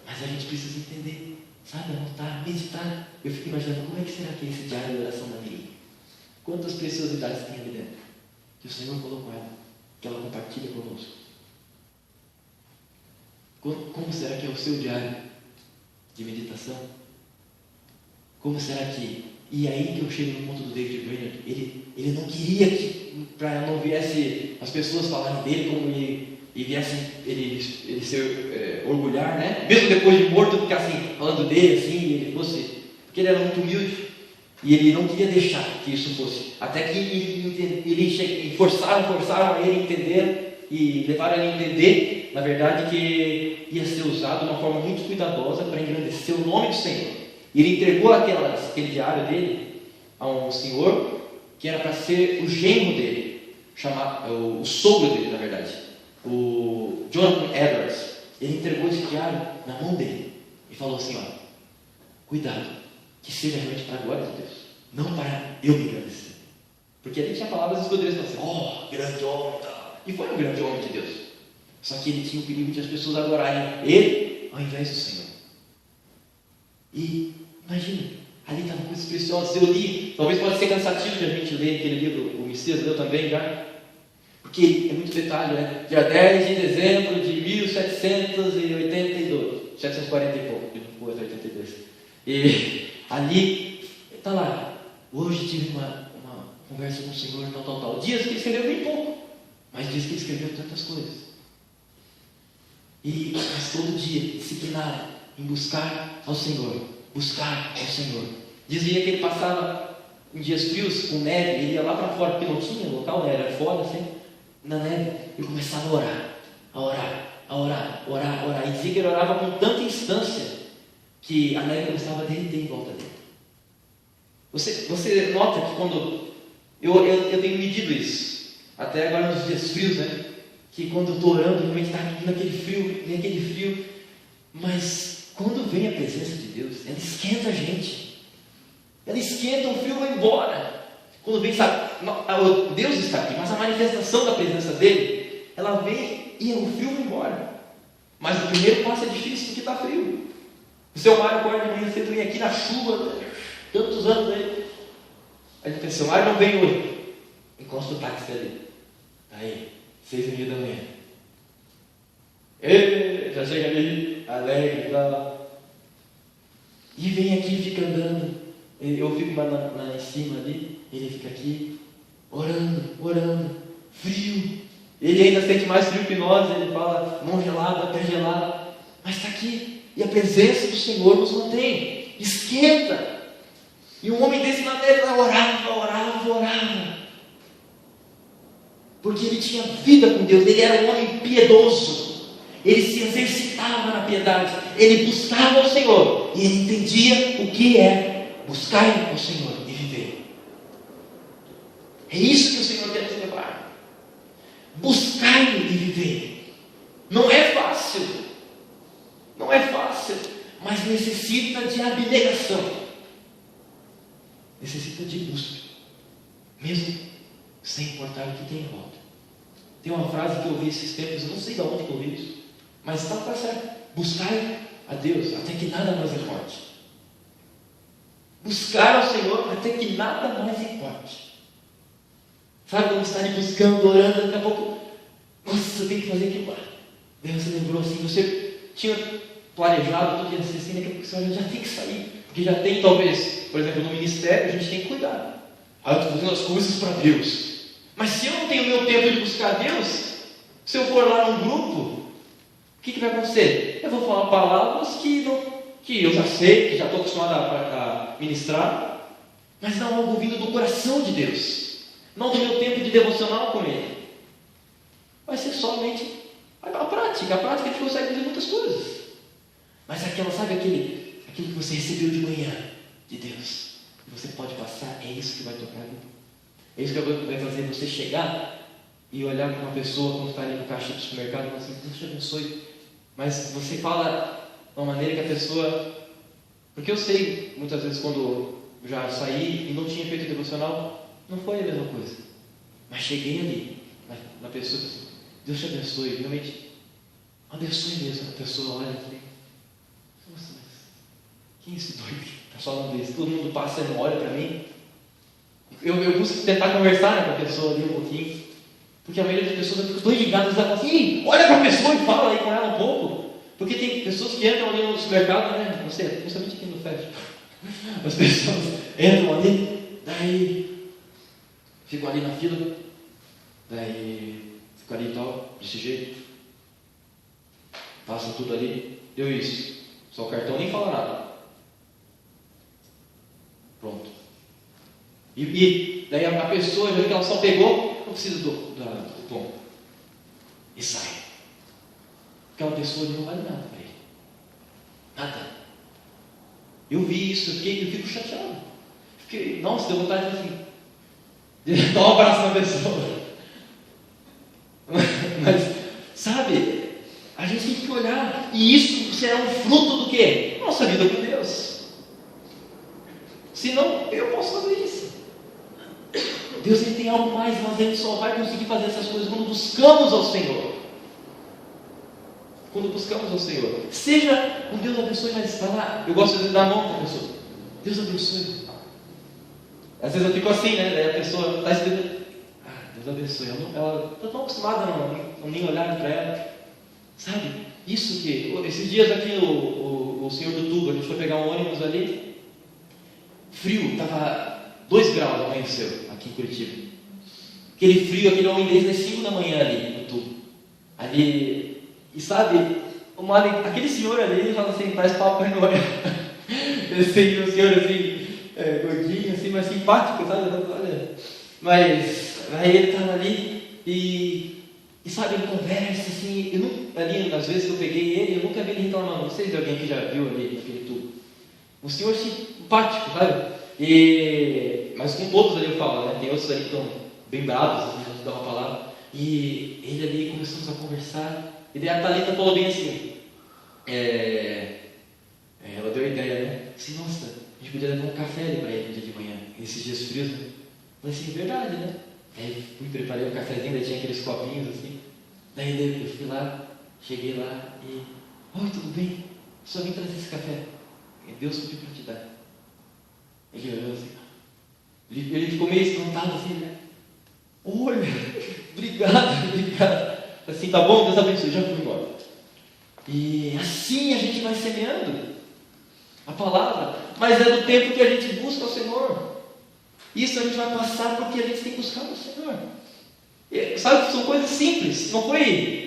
Mas a gente precisa entender, sabe, anotar, meditar. Eu fico imaginando como é que será que é esse diário de oração da Miriam? Quantas preciosidades tem ali dentro que o Senhor colocou ela, que ela compartilha conosco? Como será que é o seu diário de meditação? Como será que... E aí que eu chego no ponto do David Brainerd, ele não queria que, para não viesse as pessoas falarem dele como e viessem ele se orgulhar, né? Mesmo depois de morto, ficar assim, falando dele assim, ele fosse... Porque ele era muito humilde. E ele não queria deixar que isso fosse. Até que ele forçaram a ele entender e levaram ele a entender, na verdade, que ia ser usado de uma forma muito cuidadosa para engrandecer o nome do Senhor. E ele entregou aquele diário dele a um senhor que era para ser o genro dele, o sogro dele, na verdade, o Jonathan Edwards. Ele entregou esse diário na mão dele e falou assim: olha, cuidado, que seja realmente para a glória de Deus, não para eu me engrandecer. Porque ali tinha palavras esconderidas para assim, grande homem, e foi um grande homem de Deus. Só que ele tinha o perigo de as pessoas adorarem ele ao invés do Senhor. E imagina, ali estavam coisas preciosas. Eu li, talvez pode ser cansativo de a gente ler aquele livro, o Messias leu também já, porque é muito detalhe, né? Dia 10 de dezembro de 1782, 740 e pouco, depois 82. E ali, está lá, hoje tive uma conversa com o Senhor, tal. Dias que ele escreveu bem pouco, mas dias que ele escreveu tantas coisas. Mas todo dia, disciplinado em buscar ao Senhor. Dizia que ele passava em dias frios, com neve, ele ia lá para fora, porque não tinha local, né? Era fora, assim, na neve, e começava a orar. E dizia que ele orava com tanta instância que a neve começava a derreter em volta dele. Você nota que quando... Eu tenho medido isso, até agora nos dias frios, né? Que quando eu estou orando, realmente está vem aquele frio, mas quando vem a presença de Deus, ela esquenta a gente, ela esquenta, o frio vai embora. Quando vem, sabe, Deus está aqui, mas a manifestação da presença dele, ela vem e o frio vai embora. Mas o primeiro passo é difícil porque está frio. O seu Mário acorda de manhã cedo, vem aqui na chuva, tantos anos aí. A gente pensa, seu Mário não vem hoje. Encosta o táxi ali. Aí, 6h30 da manhã. Já chega ali, alegre e tal. E vem aqui e fica andando. Eu fico lá em cima ali, ele fica aqui, orando, frio. Ele ainda sente mais frio que nós, ele fala, mão gelada, pé gelado. Mas está aqui, e a presença do Senhor nos mantém, esquenta. E um homem desse na terra orava. Porque ele tinha vida com Deus, ele era um homem piedoso, ele se exercitava na piedade, ele buscava o Senhor, e ele entendia o que é buscar o Senhor e viver. É isso que o Senhor quer nos levar. Buscar e viver. Não é fácil, mas necessita de abnegação, necessita de busca, mesmo sem importar o que tem em volta. Tem uma frase que eu ouvi esses tempos, eu não sei de onde que eu ouvi isso, mas está certo. Buscar a Deus até que nada mais importe. Buscar ao Senhor até que nada mais importe. Sabe quando está ali buscando, orando, daqui a pouco, nossa, eu tenho que fazer aquilo lá. Deus se lembrou assim, você tinha planejado tudo assim, daqui a pouco o Senhor já tem que sair, porque já tem talvez, por exemplo, no ministério, a gente tem que cuidar. Eu estou fazendo as coisas para Deus. Mas se eu não tenho meu tempo de buscar Deus, se eu for lá num grupo, o que vai acontecer? Eu vou falar palavras que eu já sei, que já estou acostumado a ministrar, mas não algo vindo do coração de Deus, não do meu tempo de devocional com Ele. Vai ser somente a prática a gente consegue fazer muitas coisas. Mas aquilo que você recebeu de manhã de Deus, que você pode passar, é isso que vai tocar a vida. É isso que vai fazer você chegar e olhar para uma pessoa quando está ali no caixa do supermercado e falar assim, Deus te abençoe. Mas você fala de uma maneira que a pessoa... Porque eu sei, muitas vezes, quando eu já saí e não tinha feito devocional, não foi a mesma coisa. Mas cheguei ali, na pessoa e assim, Deus te abençoe, realmente, abençoe mesmo. A pessoa olha aqui, nossa, mas quem é esse doido? Está falando isso, todo mundo passa e não olha para mim. Eu busco tentar conversar, né, com a pessoa ali um pouquinho, porque a maioria das pessoas fica tão ligada, eles falam assim, olha para a pessoa e fala aí com ela um pouco, porque tem pessoas que entram ali no supermercado, né, não sei, principalmente aqui no fest, as pessoas entram ali, daí ficam ali na fila, daí ficam ali e tal, desse jeito, passam tudo ali, deu isso, só o cartão nem fala nada, pronto. E daí a pessoa, já que ela só pegou, não precisa do pão. E sai. Aquela pessoa ali não vale nada para ele. Nada. Eu vi isso, eu fico chateado. Nossa, deu vontade de dar um abraço na pessoa. Mas, sabe, a gente tem que olhar, e isso será um fruto do quê? Nossa vida com Deus. Senão, eu posso fazer isso. Deus ele tem algo mais, mas a gente só vai conseguir fazer essas coisas quando buscamos ao Senhor. Quando buscamos ao Senhor. Seja um Deus abençoe, mas está lá. Eu gosto de dar a mão para a pessoa. Deus abençoe. Às vezes eu fico assim, né? Daí a pessoa está escrevendo. Deus abençoe. Ela está tão acostumada a não nem olhar para ela. Sabe? Isso que... Esses dias aqui o senhor do tubo, a gente foi pegar um ônibus ali. Frio, estava 2 graus, amanheceu aqui em Curitiba. Aquele frio, aquele homem desde as 5 da manhã ali no tubo. Ali, e sabe, aquele senhor ali, ele fala assim, parece Papai Noel. Esse um senhor assim, gordinho, assim, mas simpático, sabe? Olha. Mas aí ele estava ali e sabe, ele conversa assim, ali nas vezes que eu peguei ele, eu nunca vi ele reclamando. Não sei se alguém que já viu ali naquele tubo. Um senhor simpático, sabe? Mas com todos ali eu falo, né? Tem outros ali que estão bem bravos, assim, a gente dá uma palavra. E ele ali, começamos a conversar. E daí a Thalita falou bem assim, ela deu a ideia, né? Assim, nossa, a gente podia levar um café ali para ele no dia de manhã, nesses dias frios, né? Falei assim, verdade, né? Aí preparei um cafezinho, daí tinha aqueles copinhos assim. Daí eu fui lá, cheguei lá e... Oi, tudo bem? Só vim trazer esse café. Deus pediu para te dar. Ele olhou assim, ele ficou meio espantado assim, né? Olha, obrigado. Assim, tá bom, Deus abençoe, já fui embora. E assim a gente vai semeando a palavra, mas é do tempo que a gente busca o Senhor. Isso a gente vai passar porque a gente tem buscado o Senhor. E, sabe, são coisas simples. Não foi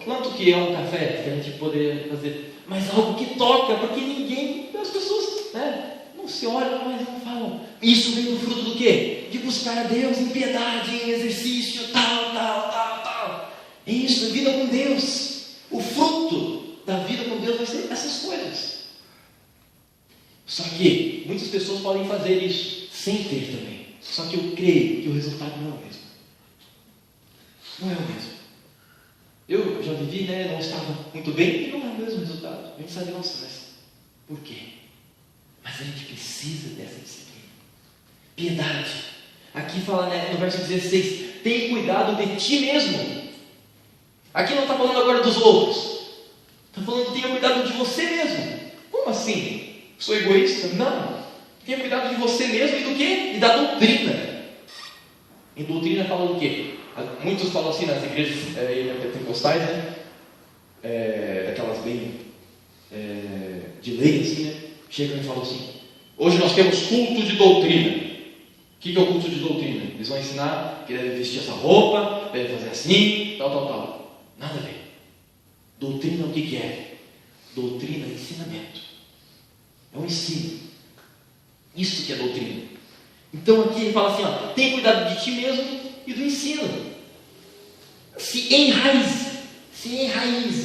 quanto que é um café que a gente poderia fazer, mas algo que toca, porque ninguém, as pessoas, né, não se olham, mas não falam. Isso vem do fruto do quê? De buscar a Deus em piedade, em exercício, tal. É isso, a vida com Deus. O fruto da vida com Deus vai ser essas coisas. Só que muitas pessoas podem fazer isso sem ter também. Só que eu creio que o resultado não é o mesmo. Não é o mesmo. Eu já vivi, né? Não estava muito bem e não é o mesmo resultado. A gente sabe, nossa, mas por quê? Mas a gente precisa dessa disciplina. Piedade. Aqui fala, né, no verso 16: tem cuidado de ti mesmo. Aqui não está falando agora dos outros. Está falando, tenha cuidado de você mesmo. Como assim? Sou egoísta? Não. Tenha cuidado de você mesmo e do quê? E da doutrina. Em doutrina fala do quê? Muitos falam assim nas igrejas pentecostais, né? Daquelas bem de lei, assim, né? Chegam e falam assim: hoje nós temos culto de doutrina. O que é o culto de doutrina? Eles vão ensinar que deve vestir essa roupa, deve fazer assim, tal. Nada a ver. Doutrina o que é? Doutrina é ensinamento. É um ensino. Isso que é doutrina. Então aqui ele fala assim, ó, tem cuidado de ti mesmo e do ensino. Se enraize,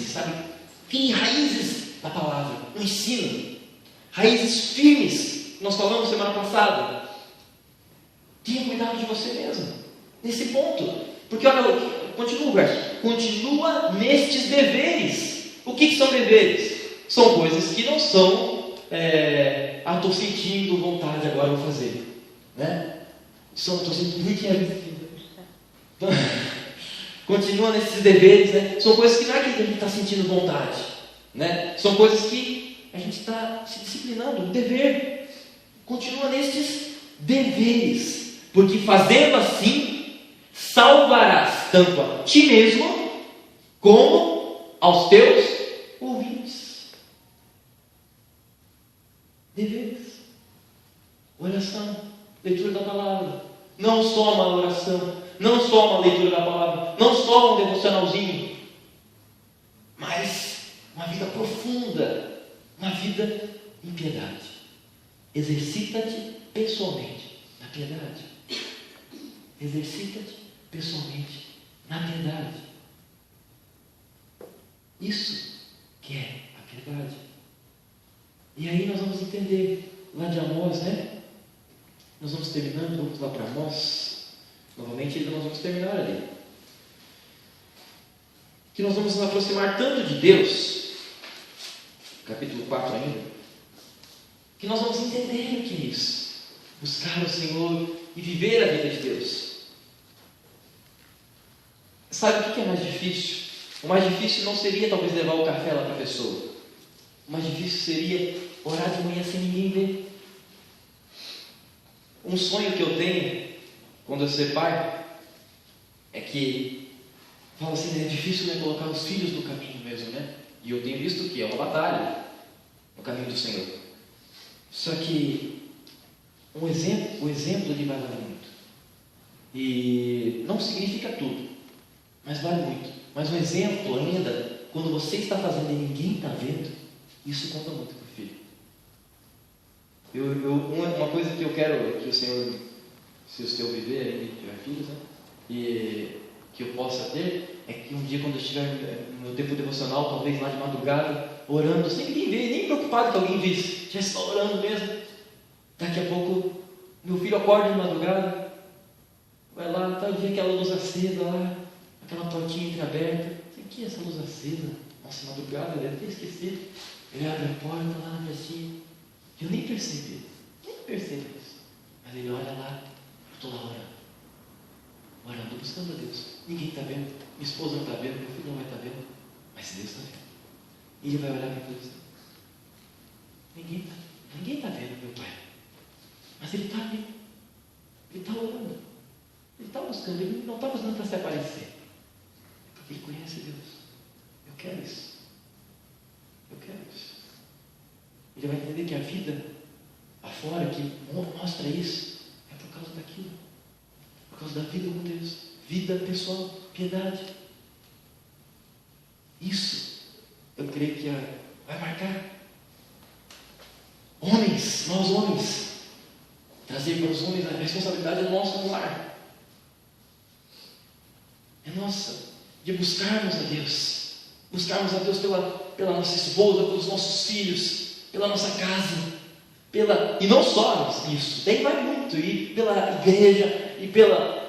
sabe? Crie raízes da palavra, no ensino. Raízes firmes. Nós falamos semana passada. Tenha cuidado de você mesmo. Nesse ponto. Porque olha, continua o verso. Continua nestes deveres. O que são deveres? São coisas que não são estou sentindo vontade agora, vou fazer, né? Estou sentindo então, continua nesses deveres, né? São coisas que não é que a gente está sentindo vontade, né? São coisas que a gente está se disciplinando, um dever. Continua nestes deveres, porque fazendo assim salvarás tanto a ti mesmo como aos teus ouvintes. Deveres. Oração, leitura da palavra. Não só uma oração, não só uma leitura da palavra, não só um devocionalzinho, mas uma vida profunda, uma vida em piedade. Exercita-te pessoalmente na piedade. Exercita-te pessoalmente na piedade. Isso que é a piedade. E aí nós vamos entender lá de Amós, né? Nós vamos terminando, vamos lá para Amós. Novamente nós vamos terminar ali. Que nós vamos nos aproximar tanto de Deus, capítulo 4 ainda, que nós vamos entender o que é isso. Buscar o Senhor e viver a vida de Deus. Sabe o que é mais difícil? O mais difícil não seria talvez levar o café lá para a pessoa. O mais difícil seria orar de manhã sem ninguém ver. Um sonho que eu tenho quando eu ser pai é que, fala assim, é difícil, né, colocar os filhos no caminho mesmo, né? E eu tenho visto que é uma batalha no caminho do Senhor. Só que o exemplo ele vai valer muito. E não significa tudo, mas vale muito. Mas um exemplo ainda, quando você está fazendo e ninguém está vendo, isso conta muito para o filho. Uma coisa que eu quero que o Senhor, se o Senhor viver e tiver filhos, né, e que eu possa ter, é que um dia quando eu estiver no meu tempo devocional, talvez lá de madrugada, orando, sem ninguém ver, nem preocupado que alguém visse, já só orando mesmo. Daqui a pouco, meu filho acorda de madrugada, vai lá, tá, vê aquela luz acesa lá, aquela portinha entreaberta. O que é essa luz acesa? Nossa, madrugada, deve ter esquecido. Ele abre a porta lá, assim. Eu nem percebo isso. Mas ele olha lá, eu estou lá orando, buscando a Deus. Ninguém está vendo, minha esposa não está vendo, meu filho não vai estar vendo, mas Deus está vendo. E ele vai olhar para Deus. Ninguém está vendo meu pai, mas ele está ali, ele está orando, ele está buscando, ele não está buscando para se aparecer, porque ele conhece Deus. Eu quero isso. Eu quero isso. Ele vai entender que a vida afora que mostra isso é por causa daquilo. Por causa da vida com Deus. Vida pessoal, piedade. Isso, eu creio que vai marcar. Homens, nós homens, trazer para os homens a responsabilidade é nossa no lar. É nossa, de buscarmos a Deus. Buscarmos a Deus pela nossa esposa, pelos nossos filhos, pela nossa casa. E não só isso, daí vai muito, e pela igreja, e pelas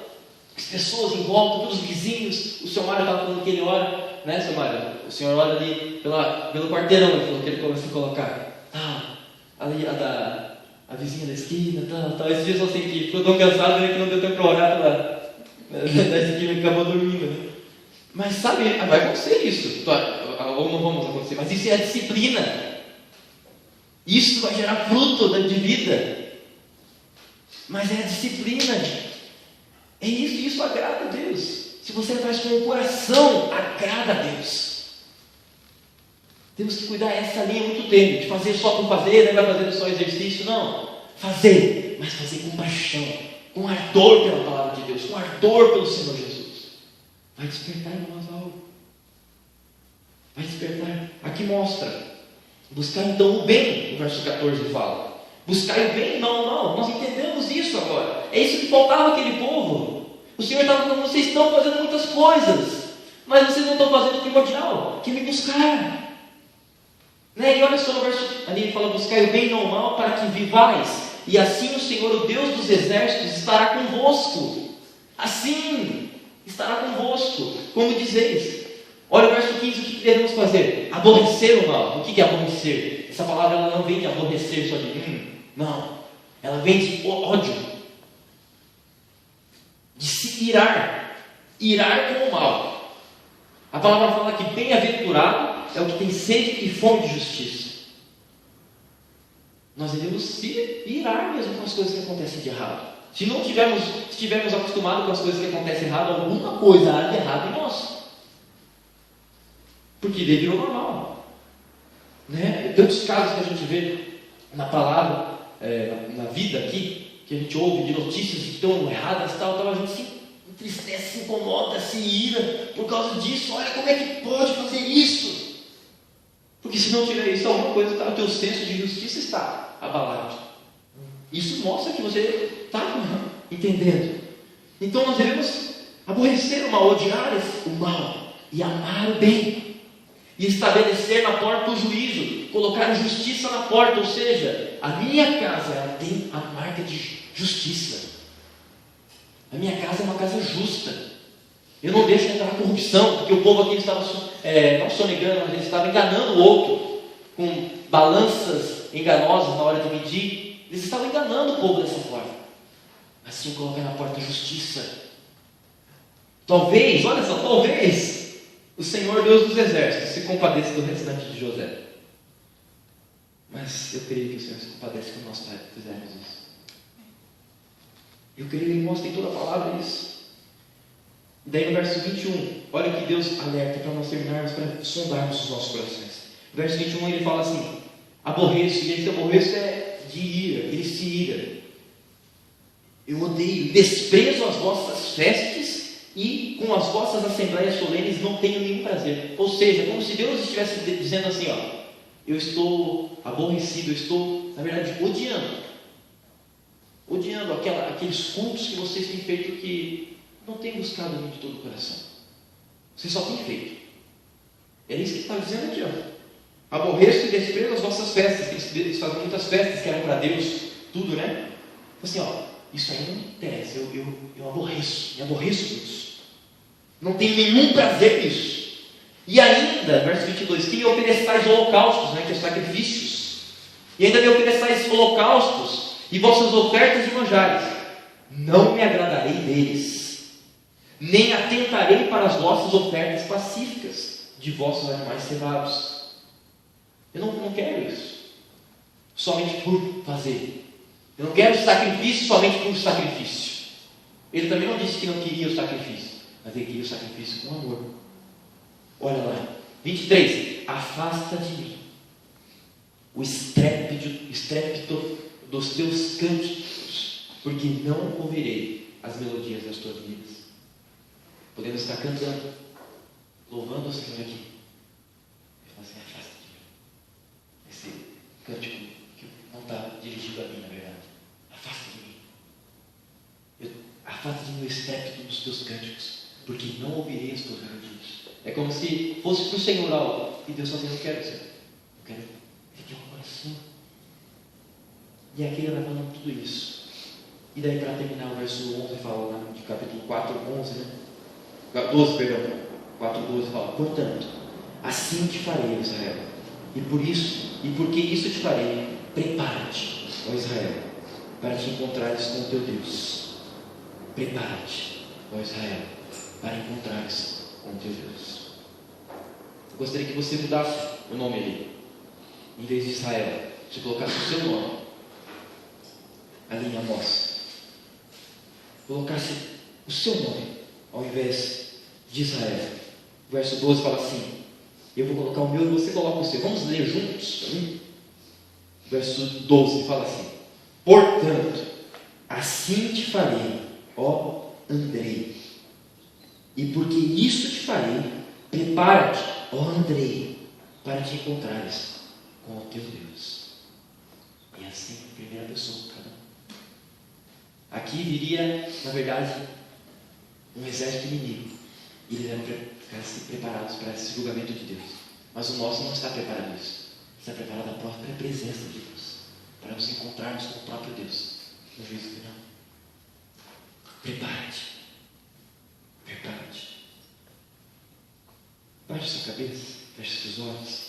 pessoas em volta, pelos vizinhos. O senhor Mário estava falando que ele ora, né, senhor Mário? O senhor ora ali pelo quarteirão, ele falou que ele começa a colocar. Ali a vizinha da esquina, tal. Esses dias eu sei que ficou tão cansado que não deu tempo para orar da esquina que acabou dormindo. Né? Mas sabe, vai acontecer isso, ou não vamos acontecer, mas isso é a disciplina. Isso vai gerar fruto de vida. Mas é a disciplina. É isso, e isso agrada a Deus. Se você faz com o coração, agrada a Deus. Temos que cuidar essa linha muito tênue, de fazer só por fazer, não vai fazer só exercício, não. Fazer, mas fazer com paixão, com ardor pela palavra de Deus, com ardor pelo Senhor Jesus. Vai despertar em nós algo. Vai despertar. Aqui mostra. Buscar então o bem, o verso 14 fala. Buscar o bem? Não, nós entendemos isso agora. É isso que faltava àquele povo. O Senhor estava falando, vocês estão fazendo muitas coisas, mas vocês não estão fazendo o primordial, que é me buscar. Né? E olha só no verso, ali ele fala, buscar o bem e não o mal, para que vivais, e assim o Senhor, o Deus dos exércitos, estará convosco. Assim, estará convosco, como dizeis. Olha o verso 15, o que devemos fazer? Aborrecer o mal. O que é aborrecer? Essa palavra ela não vem de aborrecer só de não. Ela vem de ódio. De se irar. Irar com o mal. A palavra fala que bem-aventurado é o que tem sede e fome de justiça. Nós devemos se irar mesmo com as coisas que acontecem de errado. Se estivermos acostumados com as coisas que acontecem errado, alguma coisa há de errado em nós. Porque ele virou normal. Né? Tantos casos que a gente vê na palavra, na vida aqui, que a gente ouve de notícias que estão erradas, tal, a gente se entristece, se incomoda, se ira por causa disso. Olha como é que pode fazer isso. Porque se não tiver isso, alguma coisa, o teu senso de justiça está abalado. Isso mostra que você está entendendo. Então nós devemos aborrecer o mal, odiar o mal e amar o bem. E estabelecer na porta o juízo, colocar justiça na porta, ou seja, a minha casa ela tem a marca de justiça. A minha casa é uma casa justa. Eu não deixo entrar corrupção, porque o povo aqui estava não sonegando, mas ele estava enganando o outro, com balanças enganosas na hora de medir. Eles estavam enganando o povo dessa forma. Assim colocar na porta a justiça. Talvez, olha só, talvez o Senhor Deus dos exércitos se compadeça do restante de José. Mas eu creio que o Senhor se compadece quando nós fizermos isso. Eu creio que Ele mostra em toda a palavra isso. E daí no verso 21, olha o que Deus alerta para nós terminarmos, para sondarmos os nossos corações. No verso 21 ele fala assim, aborreço, e esse aborreço é de ira, ele se ira. Eu odeio, desprezo as vossas festas, e com as vossas assembleias solenes não tenho nenhum prazer. Ou seja, como se Deus estivesse dizendo assim, eu estou aborrecido, eu estou, na verdade, odiando aqueles cultos que vocês têm feito que não têm buscado muito de todo o coração. Vocês só têm feito. É isso que ele está dizendo aqui, aborreço e desprezo as vossas festas. Eles fazem muitas festas que eram para Deus, tudo, né? Assim, isso aí não me interessa, eu aborreço, me aborreço disso. Não tenho nenhum prazer nisso. E ainda, verso 22, que me ofereçais holocaustos, né, que é sacrifícios. E ainda me ofereçais holocaustos e vossas ofertas e manjares. Não me agradarei deles, nem atentarei para as vossas ofertas pacíficas de vossos animais cevados. Eu não quero isso, somente por fazer. Eu não quero sacrifício somente por sacrifício. Ele também não disse que não queria o sacrifício, mas ele queria o sacrifício com amor. Olha lá, 23, afasta de mim o estrépito dos teus cânticos, porque não ouvirei as melodias das tuas vidas. Podemos estar cantando, louvando o Senhor aqui. E falar assim: afasta de mim esse cântico que não está dirigido a mim, na verdade. Afasta de mim. Afasta de mim o estrépito dos teus cânticos, porque não ouvirei as tuas melodias. É como se fosse para o Senhor algo, e Deus só dizendo: eu quero, Senhor. Eu quero ver teu coração. E aqui ele vai falando tudo isso. E daí, para terminar, o verso 11 fala, lá de capítulo 4, 11, né? 12, perdão. 4, 12 fala: portanto, assim te farei, Israel. E porque isso te farei, prepara-te, ó Israel, para te encontrares com o teu Deus. Prepara-te, ó Israel, para encontrares com o teu Deus. Eu gostaria que você mudasse o nome ali. Em vez de Israel, você colocasse o seu nome ali em Amós. Colocasse o seu nome ao invés de Israel. O verso 12 fala assim: eu vou colocar o meu e você coloca o seu. Vamos ler juntos para mim? O verso 12 fala assim: portanto, assim te farei, ó Andrei. E porque isso te farei, prepara-te, ó Andrei, para te encontrares com o teu Deus. E assim, em primeira pessoa, cada um. Aqui viria, na verdade, um exército inimigo. E eles eram ficar preparados para esse julgamento de Deus. Mas o nosso não está preparado para isso. Está preparado a própria presença de Deus, para nos encontrarmos com o próprio Deus no juízo final. Prepara-te. Prepara-te. Baixe sua cabeça, feche seus olhos.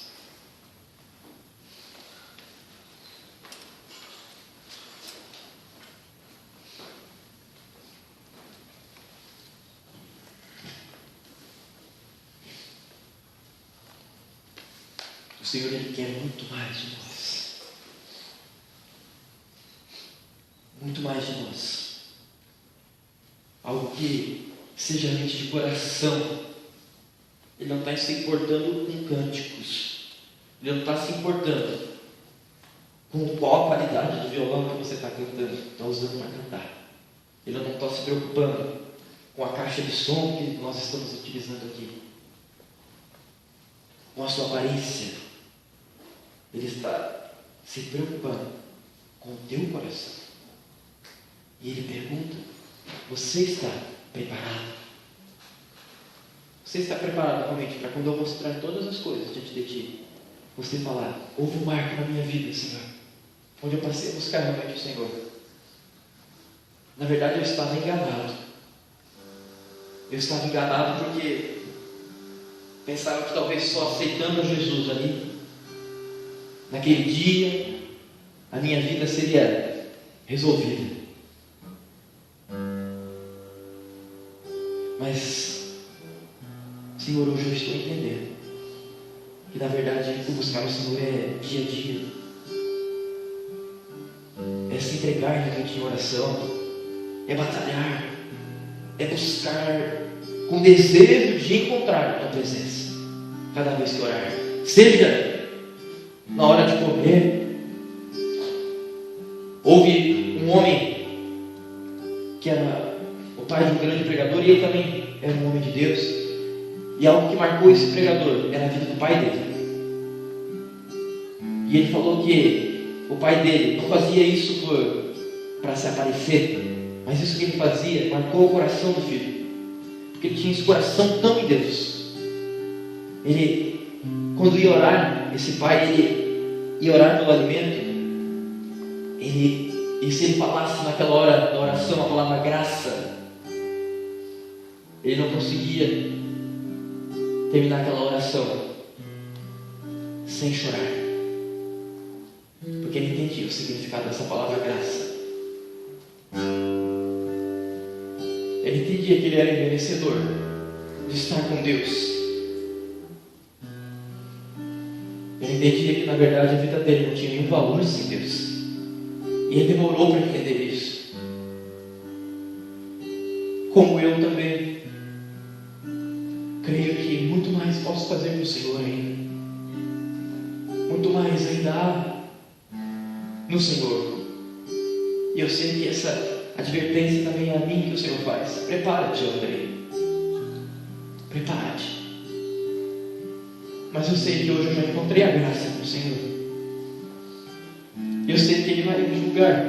O Senhor, Ele quer muito mais de nós. Muito mais de nós. Algo que seja realmente de coração. Ele não está se importando com cânticos. Ele não está se importando com qual a qualidade do violão que você está cantando, está usando para cantar. Ele não está se preocupando com a caixa de som que nós estamos utilizando aqui, com a sua aparência. Ele está se preocupando com o teu coração. E ele pergunta: você está preparado? Você está preparado realmente para quando eu mostrar todas as coisas diante de ti, você falar: houve um marco na minha vida, Senhor, onde eu passei a buscar realmente o Senhor. Na verdade, eu estava enganado. Eu estava enganado porque pensava que talvez só aceitando Jesus ali, naquele dia, a minha vida seria resolvida. Mas, Senhor, hoje eu estou entendendo que, na verdade, o buscar o Senhor é dia a dia. É se entregar realmente em oração. É batalhar. É buscar com desejo de encontrar a tua presença cada vez que orar. Seja na hora de comer. Houve um homem que era o pai de um grande pregador, e ele também era um homem de Deus, e algo que marcou esse pregador era a vida do pai dele. E ele falou que o pai dele não fazia isso para se aparecer, mas isso que ele fazia marcou o coração do filho, porque ele tinha esse coração tão em Deus. Ele, quando ia orar, esse pai, ele ia orar pelo alimento, e se ele falasse naquela hora da oração a palavra graça, ele não conseguia terminar aquela oração sem chorar, porque ele entendia o significado dessa palavra graça. Ele entendia que ele era merecedor de estar com Deus. Ele entendia que, na verdade, a vida dele não tinha nenhum valor sem Deus. E ele demorou para entender isso. Como eu também creio que muito mais posso fazer no Senhor ainda. Muito mais ainda há no Senhor. E eu sei que essa advertência também é a mim que o Senhor faz. Prepara-te, Andrei. Prepara-te. Mas eu sei que hoje eu já encontrei a graça do Senhor. Eu sei que Ele vai me julgar.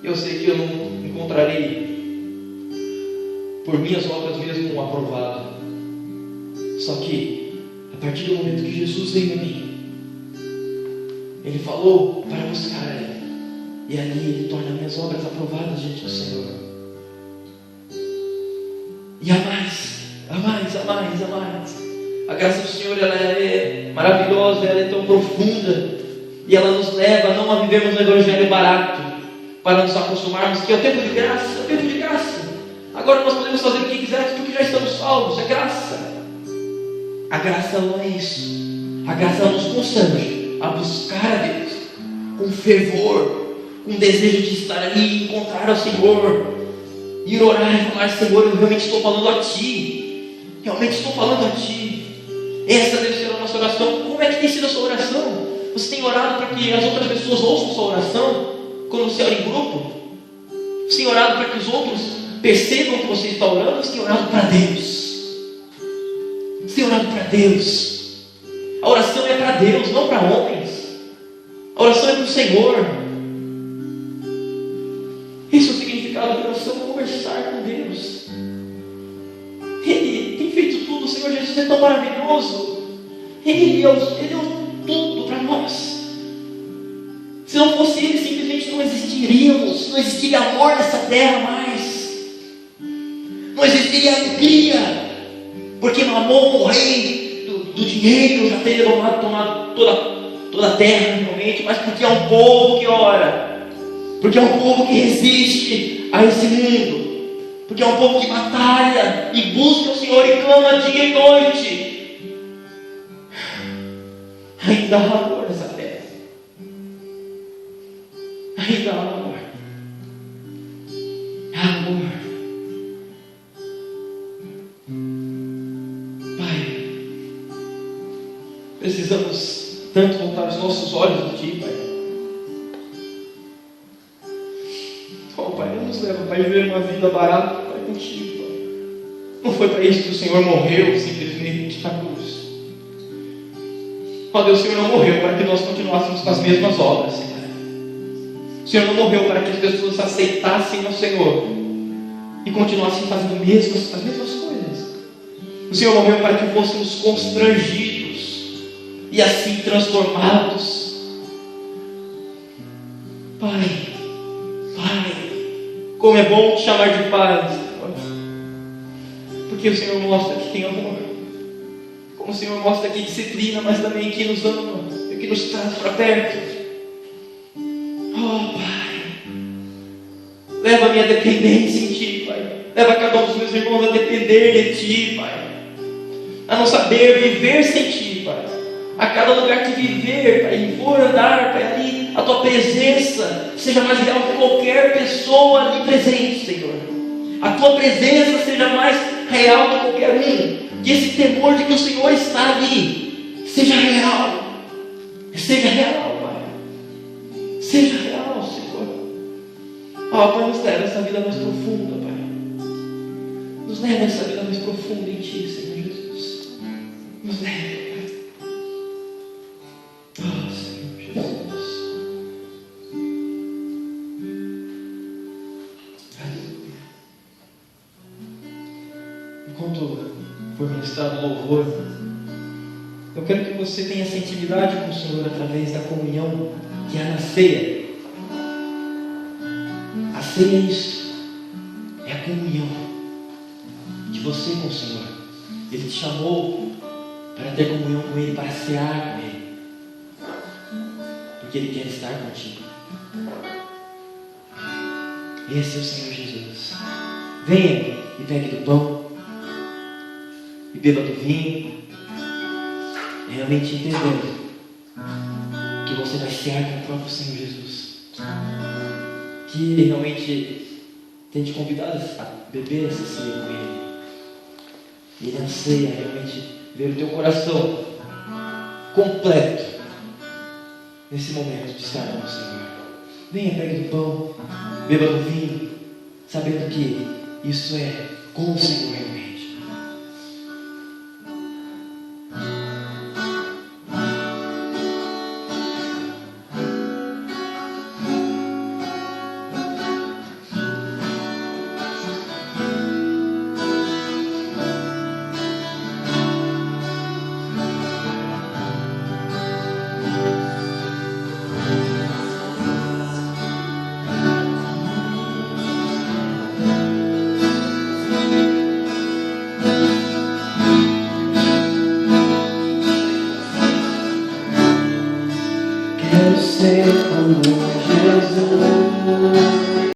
Eu sei que eu não encontrarei por minhas obras mesmo um aprovado. Só que a partir do momento que Jesus veio a mim, Ele falou para buscar Ele, e ali Ele torna minhas obras aprovadas diante do Senhor. E há mais, há mais, há mais, há mais. A graça do Senhor, ela é maravilhosa, ela é tão profunda, e ela nos leva não a vivermos um evangelho barato, para nos acostumarmos que é o tempo de graça, é o tempo de graça. Agora nós podemos fazer o que quisermos porque já estamos salvos, é graça. A graça não é isso. A graça nos constrange a buscar a Deus com fervor, com desejo de estar ali e encontrar o Senhor, ir orar e falar: Senhor, eu realmente estou falando a Ti, realmente estou falando a Ti. Essa deve ser a nossa oração. Como é que tem sido a sua oração? Você tem orado para que as outras pessoas ouçam sua oração quando você ora em grupo? Você tem orado para que os outros percebam que você está orando? Você tem orado para Deus? Você tem orado para Deus? A oração é para Deus, não para homens. A oração é para o Senhor. Esse é o significado de oração: conversar com Deus. Ele tem feito tudo. O Senhor Jesus é tão maravilhoso. Ele é o tudo para nós. Se não fosse Ele, simplesmente não existiríamos. Não existiria amor nessa terra mais. Não existiria alegria. Porque Mamon, o rei do dinheiro, já teria tomado toda a terra realmente. Mas porque é um povo que ora. Porque é um povo que resiste a esse mundo. Porque é um povo que batalha e busca o Senhor e clama dia e noite. Ainda há amor nessa terra. Ainda há amor. Há amor. Pai, precisamos tanto voltar os nossos olhos de Ti, Pai. Oh, Pai, não nos leva, Pai, a viver uma vida barata, Pai, contigo, Pai. Não foi para isso que o Senhor morreu simplesmente na cruz. Ó Deus, o Senhor não morreu para que nós continuássemos com as mesmas obras, Senhor. O Senhor não morreu para que as pessoas aceitassem o Senhor e continuassem fazendo as mesmas coisas. O Senhor morreu para que fôssemos constrangidos e assim transformados. Pai, como é bom te chamar de Pai, Senhor. Porque o Senhor mostra que tem amor. Como o Senhor mostra que disciplina, mas também que nos ama e que nos traz para perto. Oh, Pai, leva a minha dependência em Ti, Pai. Leva cada um dos meus irmãos a depender de Ti, Pai. A não saber viver sem Ti, Pai. A cada lugar que viver, Pai, e for andar, Pai, ali a Tua presença seja mais real que qualquer pessoa ali presente, Senhor. A Tua presença seja mais real que qualquer um. Que esse temor de que o Senhor está ali seja real. Seja real, Pai. Seja real, Senhor. Ó, Pai, nos leva a essa vida mais profunda, Pai. Nos leva a essa vida mais profunda em Ti, Senhor Jesus. Nos leva, Pai. Oh, Senhor Jesus. Aleluia. Enquanto for ministrado louvor, eu quero que você tenha essa intimidade com o Senhor através da comunhão que há na ceia. A ceia é isso, é a comunhão de você com o Senhor. Ele te chamou para ter comunhão com Ele, para cear com Ele, porque Ele quer estar contigo. Esse é o Senhor Jesus. Venha e pegue do pão e beba do vinho, realmente entendendo que você vai cear com o próprio Senhor Jesus, que Ele realmente tem te convidado a beber essa ceia com Ele. Ele anseia realmente ver o teu coração completo nesse momento de estar com o Senhor. Venha, pegue do pão, beba do vinho, sabendo que isso é com o Senhor realmente. Quero ser como